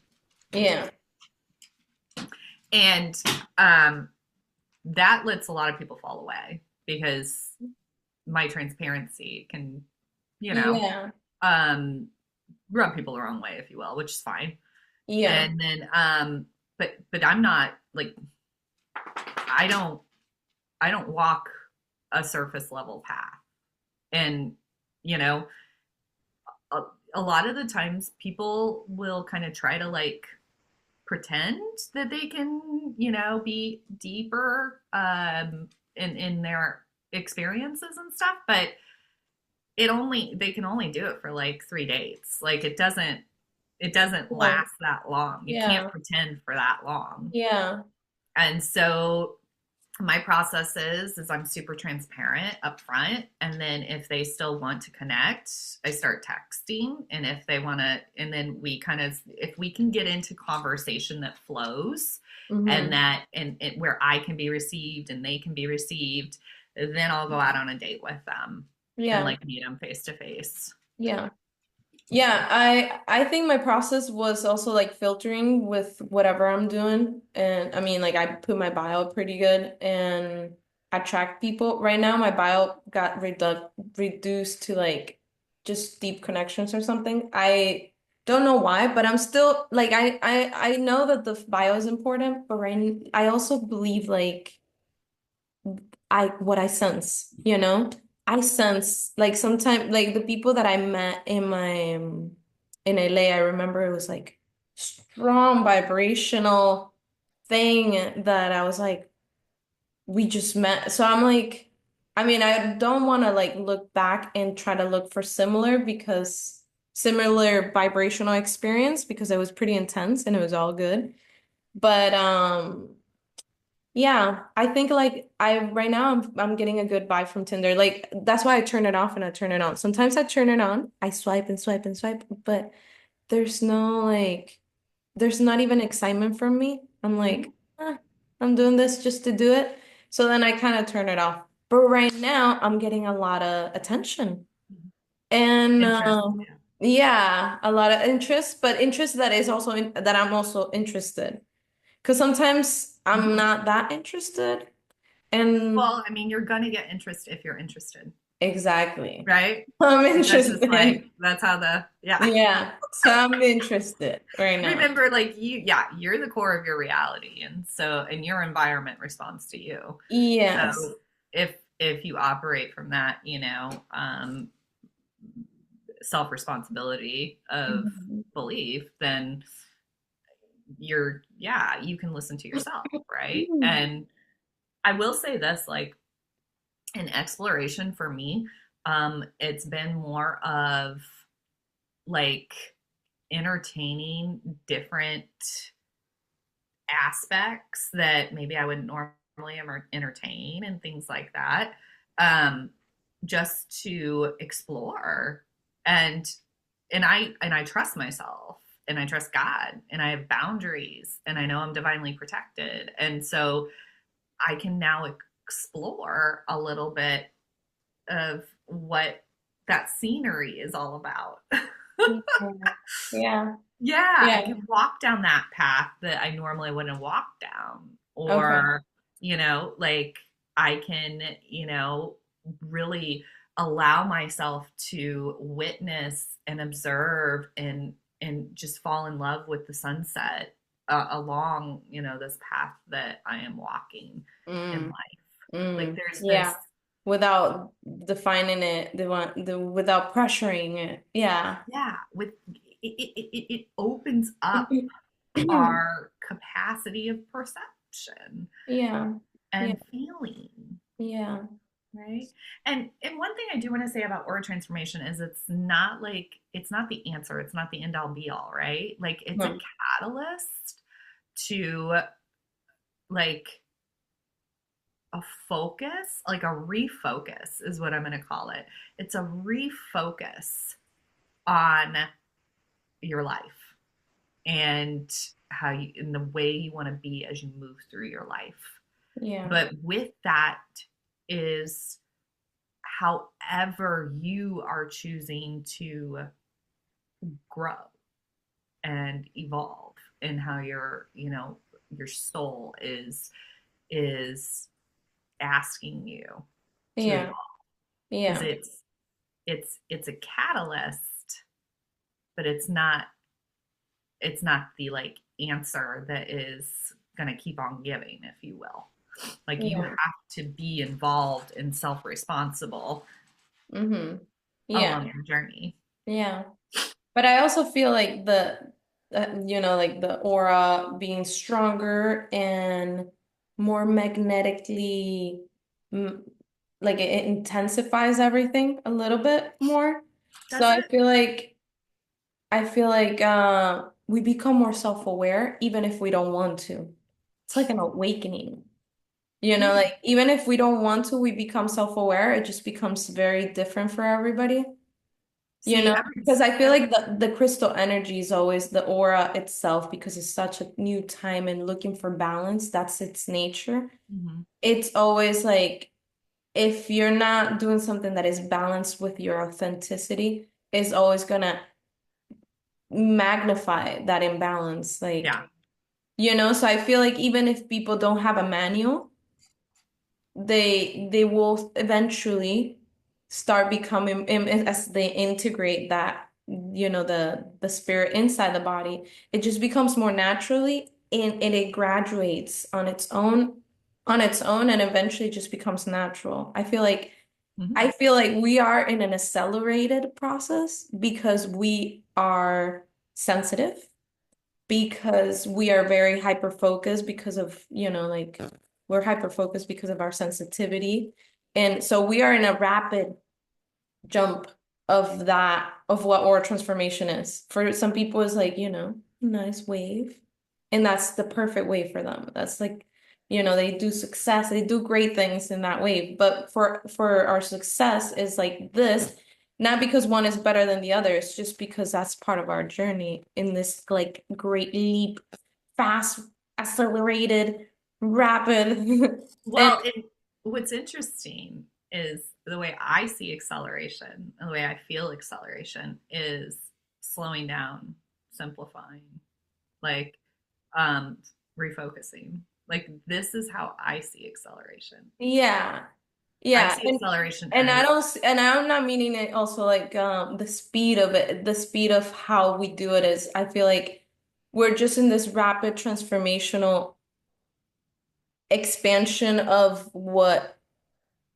Yeah. And um that lets a lot of people fall away because my transparency can, you know, Yeah. um, rub people the wrong way, if you will, which is fine. Yeah. And then, but I'm not like I don't I don't walk a surface level path, and you know, a, a lot of the times people will kind of try to like pretend that they can, you know, be deeper in their experiences and stuff, but they can only do it for like 3 dates. Like it doesn't Right. last that long. You can't Yeah. pretend for that long. Yeah. And so my process is I'm super transparent up front, and then if they still want to connect, I start texting, and if they want to, and then we kind of, if we can get into conversation that flows and Mm-hmm. that and where I can be received and they can be received, then I'll go out on a date with them and Yeah. like meet them face to face. Yeah. Yeah, I think my process was also like filtering with whatever I'm doing. And I mean, like I put my bio pretty good and attract people. Right now my bio got reduced to like just deep connections or something. I don't know why, but I'm still like I know that the bio is important, but I also believe like I what I sense, you know? I sense like sometimes like the people that I met in my in LA, I remember it was like strong vibrational thing that I was like, we just met. So I'm like, I mean, I don't want to like look back and try to look for similar vibrational experience because it was pretty intense and it was all good. But yeah, I think like I right now I'm getting a good vibe from Tinder. Like that's why I turn it off and I turn it on. Sometimes I turn it on, I swipe and swipe and swipe, but there's no like there's not even excitement from me. I'm like, "Ah, I'm doing this just to do it." So then I kind of turn it off. But right now I'm getting a lot of attention. And Interest. yeah, a lot of interest, but interest that is also that I'm also interested. Because sometimes I'm not that interested. And Well, I mean, you're gonna get interest if you're interested, exactly. right? I'm Like that's just like interested. that's how the yeah. Yeah. So I'm interested right now. Remember, like yeah, you're the core of your reality, and so and your environment responds to you. Yes. So if you operate from that, self responsibility of Mhm. belief, then you can listen to yourself, right? Mhm. And I will say this, like in exploration for me, it's been more of like entertaining different aspects that maybe I wouldn't normally entertain and things like that, um, just to explore and and I trust myself and I trust God and I have boundaries and I know I'm divinely protected, and so I can now explore a little bit of what that scenery is all about. Yeah. Yeah. Yeah, I Yeah. can walk down that path that I normally wouldn't walk down. Okay. Or, like I can, really allow myself to witness and observe and just fall in love with the sunset along, this path that I am walking in Mm. life. Like Mm. there's this, Yeah. Without defining it, the without pressuring it. Yeah. yeah, with it opens up our capacity of perception Yeah. Yeah. and feeling, Yeah. right? And one thing I do want to say about aura transformation is it's not the answer, it's not the end all be all, right? Like it's a No. catalyst to like a focus, like a refocus is what I'm going to call it. It's a refocus on your life and how you, in the way you want to be as you move through your life. Yeah. But with that is however you are choosing to grow and evolve, and how your soul is asking you to Yeah. evolve, because Yeah. it's a catalyst, but it's not the like answer that is going to keep on giving, if you will. Like you Yeah. have to be involved and self-responsible Mm-hmm. Yeah. along your journey. Yeah. But I also feel like like the aura being stronger and more magnetically, mm, like it intensifies everything a little bit more. So Does it? I feel like we become more self-aware even if we don't want to. It's like an awakening. Mm. Like even if we don't want to, we become self-aware. It just becomes very different for everybody. See, Because I feel every like the crystal energy is always the aura itself because it's such a new time and looking for balance, that's its nature. Mhm. It's always like if you're not doing something that is balanced with your authenticity, it's always gonna magnify that imbalance. Yeah. So I feel like even if people don't have a manual, they will eventually start becoming as they integrate that the spirit inside the body, it just becomes more naturally and it graduates on its own and eventually just becomes natural. Mhm. I feel like we are in an accelerated process because we are sensitive, because we are very hyper focused because of, like we're hyper focused because of our sensitivity. And so we are in a rapid jump of what aura transformation is. For some people, it's like, nice wave. And that's the perfect wave for them. That's like, they do great things in that wave. But for our success is like this, not because one is better than the other, it's just because that's part of our journey in this like great leap, fast, accelerated, rapid. And Well, what's interesting is the way I see acceleration and the way I feel acceleration is slowing down, simplifying, like um refocusing. Like this is how I see acceleration. yeah. I Yeah, see acceleration and I as don't, and I'm not meaning it also like the speed of it, the speed of how we do it is. I feel like we're just in this rapid transformational expansion of what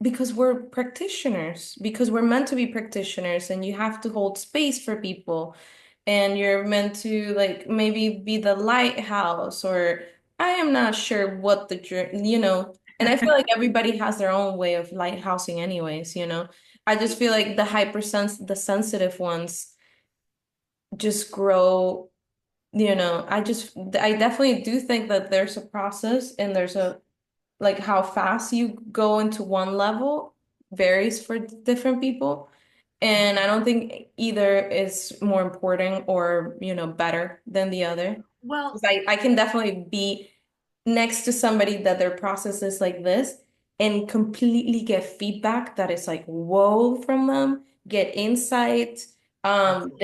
because we're practitioners, because we're meant to be practitioners, and you have to hold space for people, and you're meant to like maybe be the lighthouse, or I am not sure what and I feel like everybody has their own way of lighthousing anyways. I just feel like the sensitive ones just grow, I definitely do think that there's a process and there's a like how fast you go into one level varies for different people. And I don't think either is more important or, better than the other. well, 'Cause I can definitely be next to somebody that their process is like this and completely get feedback that is like, whoa from them, get insight. They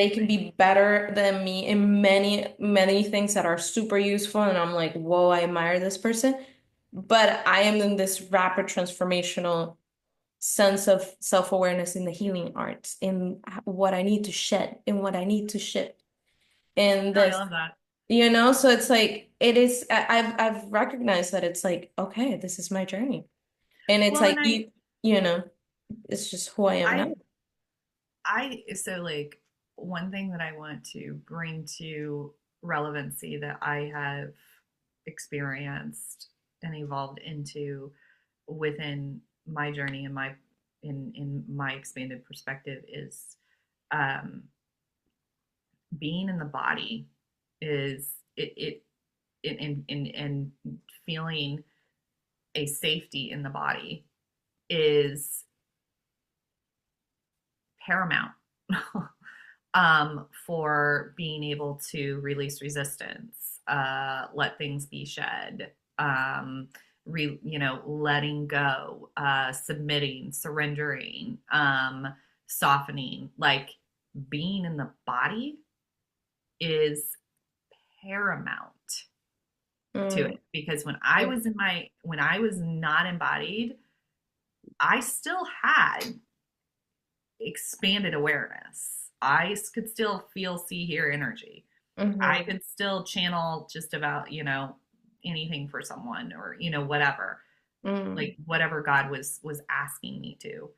can absolutely. be better than me in many, many things that are super useful. And I'm like, whoa, I admire this person. But I am in this rapid transformational sense of self-awareness in the healing arts, in what I need to shed, in what I need to shift. In No, I this, love that. so it's like it is I've recognized that it's like, okay, this is my journey. And it's Well, like and you know, it's just who I am now. so like one thing that I want to bring to relevancy that I have experienced and evolved into within my journey and in my expanded perspective is um being in the body is it and feeling a safety in the body is paramount for being able to release resistance, let things be shed, letting go, submitting, surrendering, softening. Like being in the body is paramount to Mm, it, because when I was not embodied, I still had expanded awareness. I could still feel, see, hear energy. I mm-hmm, could still channel just about, anything for someone, or, whatever, mm, like whatever God was asking me to.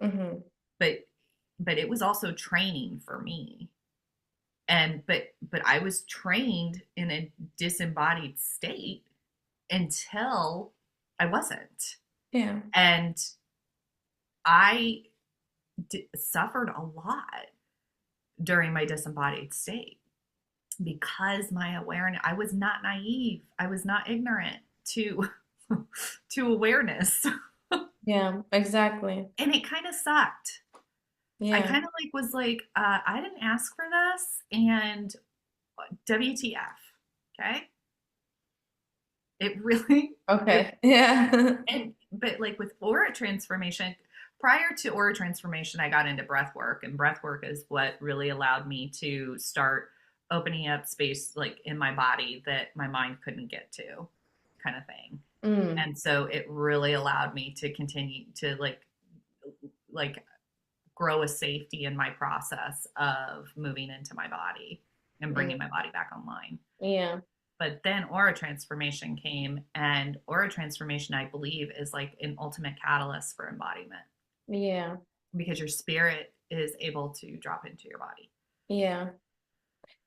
mm-hmm, But it was also training for me. And but I was trained in a disembodied state until I wasn't. yeah. And I suffered a lot during my disembodied state, because my awareness, I was not naive, I was not ignorant to to awareness. Yeah, exactly. And it kind of sucked. I Yeah. kind of like was like, I didn't ask for this, and WTF. Okay. It really, it, Okay. Yeah. and but like with aura transformation, prior to aura transformation, I got into breath work, and breath work is what really allowed me to start opening up space like in my body that my mind couldn't get to, kind of thing. Mm, And so it really allowed me to continue to like grow a safety in my process of moving into my body and bringing mm, my body back online. yeah. But then aura transformation came, and aura transformation, I believe, is like an ultimate catalyst for embodiment, Yeah. because your spirit is able to drop into your body. Yeah.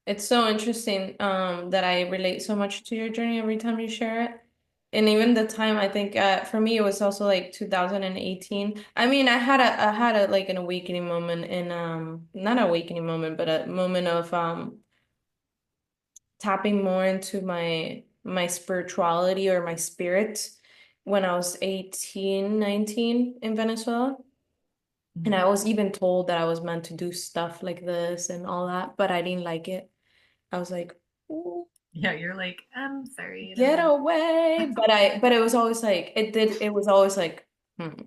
It's so interesting that I relate so much to your journey every time you share it. And even the time I think for me it was also like 2018. I mean, I had a like an awakening moment in not an awakening moment, but a moment of tapping more into my spirituality or my spirit when I was 18, 19 in Venezuela. And Mm-hmm. I was even told that I was meant to do stuff like this and all that, but I didn't like it. I was like, "Ooh, Yeah, you're like, I'm sorry, I don't get want away." But it was always like, it was always like,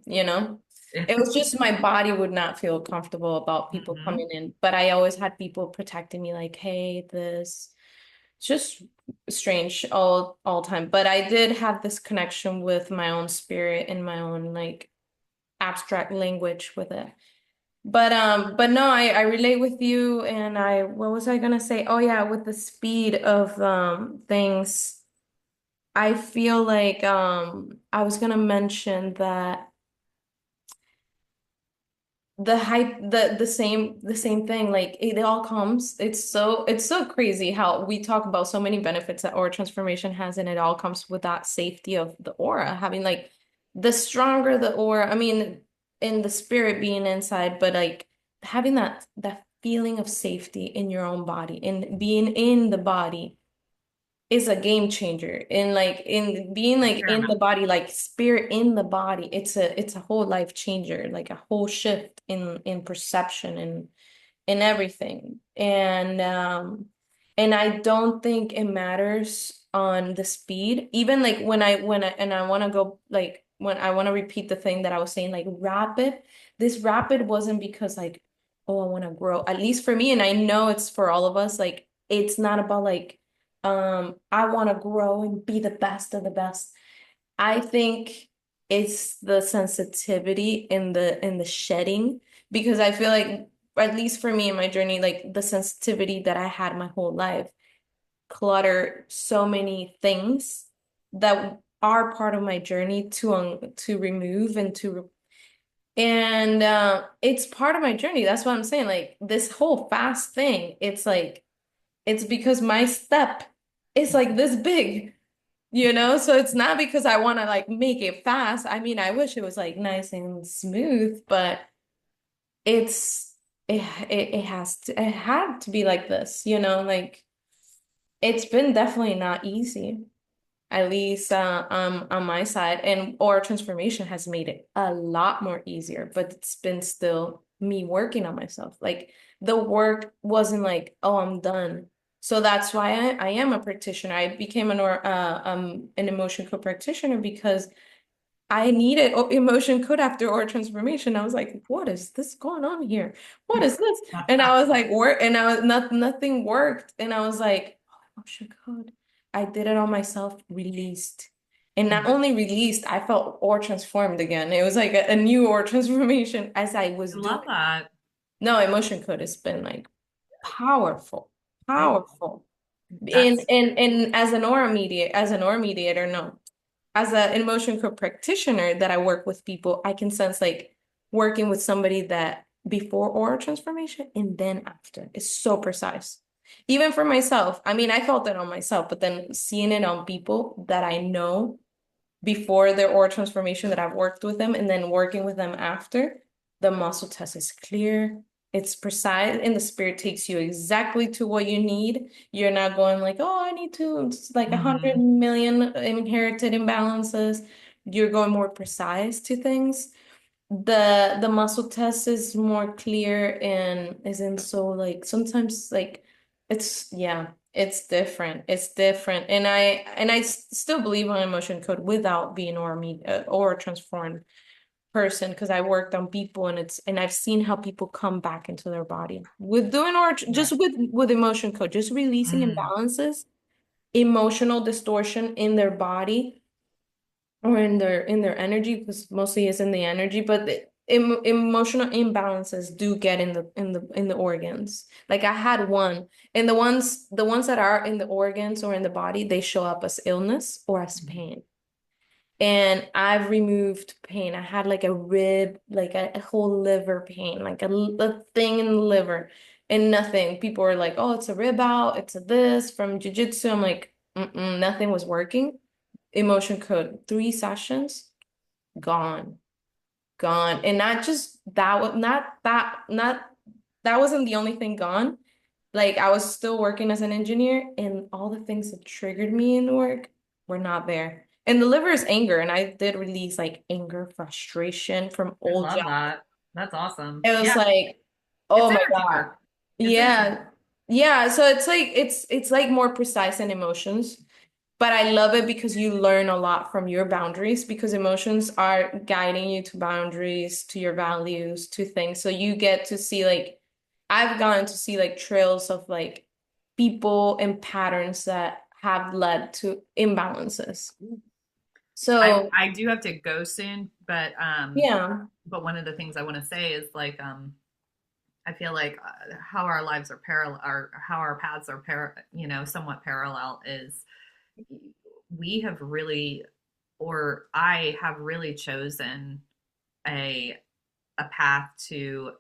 you know? to. It was just my body would not feel comfortable about people Mm-hmm. coming in. But I always had people protecting me, like, hey, this. It's just strange all time. But I did have this connection with my own spirit and my own like abstract language with it. But no, I relate with you and I what was I gonna say? Oh yeah, with the speed of things, I feel like I was gonna mention that the hype the same thing like it all comes it's so crazy how we talk about so many benefits that aura transformation has and it all comes with that safety of the aura having like the stronger the aura I mean in the spirit being inside but like having that feeling of safety in your own body and being in the body is a game changer in like in being Yeah, like in the paramount. body like spirit in the body it's a whole life changer like a whole shift in perception and in everything and I don't think it matters on the speed even like when I and I want to go like when I want to repeat the thing that I was saying like rapid this rapid wasn't because like oh I want to grow at least for me and I know it's for all of us like it's not about like I want to grow and be the best of the best. I think it's the sensitivity in the shedding because I feel like at least for me in my journey, like the sensitivity that I had my whole life clutter so many things that are part of my journey to remove and it's part of my journey. That's what I'm saying. Like this whole fast thing, it's like it's because my step is like this big, So it's not because I want to like make it fast. I mean, I wish it was like nice and smooth, but it's it had to be like this, Like it's been definitely not easy. at least on my side. And Aura Transformation has made it a lot more easier, but it's been still me working on myself. Like the work wasn't like, oh, I'm done. So that's why I am a practitioner. I became an emotion code practitioner because I needed emotion code after Aura Transformation. I was like, what is this going on here? What is this? And I was like, work, and I was nothing worked. And I was like, oh, emotion code. I did it on myself, released. And not only released, I felt Aura transformed again. It was like a new Aura Transformation as I was I doing. love that. No, emotion code has been like powerful, I powerful. that's And as an aura mediator, no, as an emotion code practitioner that I work with people, I can sense like working with somebody that before aura transformation and then after is so precise. Even for myself, I mean, I felt it on myself, but then seeing it on people that I know before their aura transformation that I've worked with them and then working with them after, the muscle test is clear. It's precise and the spirit takes you exactly to what you need. You're not going like, oh, I need to, it's like 100 million inherited imbalances. You're going more precise to things. The muscle test is more clear and isn't so like sometimes like it's yeah, it's different. It's different. And I still believe on emotion code without being or a transformed person because I worked on people and I've seen how people come back into their body with doing or yeah. just with emotion code, just releasing Mm, imbalances, emotional distortion in their body or in their energy because mostly it's in the energy, but the emotional imbalances do get in the organs. Like I had one, and the ones that are in the organs or in the body, they show up as illness or as pain. And I've removed pain. I had like a rib, like a whole liver pain, like a thing in the liver, and nothing. People were like, "Oh, it's a rib out. It's a this from jujitsu." I'm like, nothing was working. Emotion code, 3 sessions, gone, gone. And not just that was not that wasn't the only thing gone. Like I was still working as an engineer and all the things that triggered me in work were not there. And the liver is anger, and I did release like anger, frustration from I old love jobs. that. That's awesome. It was Yeah, like, it's oh my energy God. work. It's energy Yeah. work. Yeah. So it's like it's like more precise in emotions. But I love it because you learn a lot from your boundaries because emotions are guiding you to boundaries, to your values, to things. So you get to see like I've gotten to see like trails of like people and patterns that have led to imbalances. So I do have to go soon, yeah, but one of the things I want to say is like I feel like how our lives are parallel, or how our paths are somewhat parallel is we have really, or I have really chosen a a path to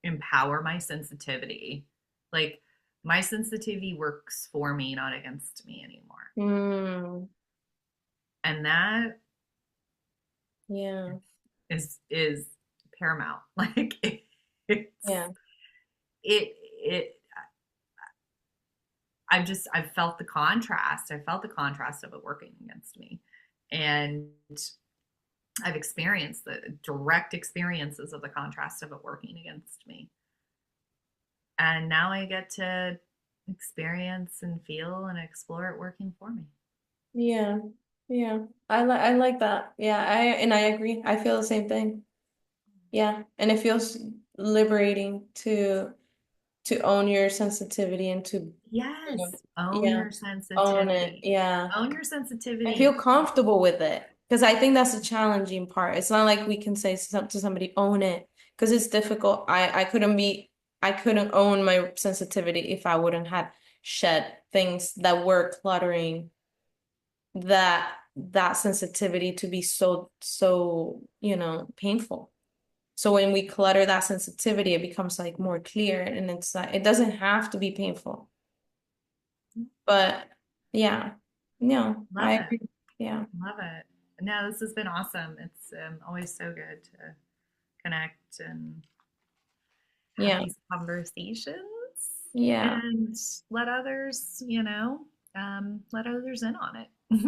empower my sensitivity. Like my sensitivity works for me, not against me anymore. mm, And that yeah, is paramount. Like it's yeah, it I've felt the contrast. I felt the contrast of it working against me. And I've experienced the direct experiences of the contrast of it working against me. And now I get to experience and feel and explore it working for me. yeah, yeah. I like that. Yeah, I agree. I feel the same thing. Yeah, and it feels liberating to own your sensitivity and to, you know, Yes, own yeah, your own it. sensitivity. Yeah. Own your And feel sensitivity. comfortable with it. Because I think that's the challenging part. It's not like we can say to somebody, own it. Because it's difficult. I couldn't own my sensitivity if I wouldn't have shed things that were cluttering that sensitivity to be so, painful. So when we clutter that sensitivity, it becomes like more clear and it's like it doesn't have to be painful. But yeah, no, Love I it. agree. Yeah. Love it. No, this has been awesome. It's always so good to connect and have Yeah. these conversations Yeah. and let others, let others in on it.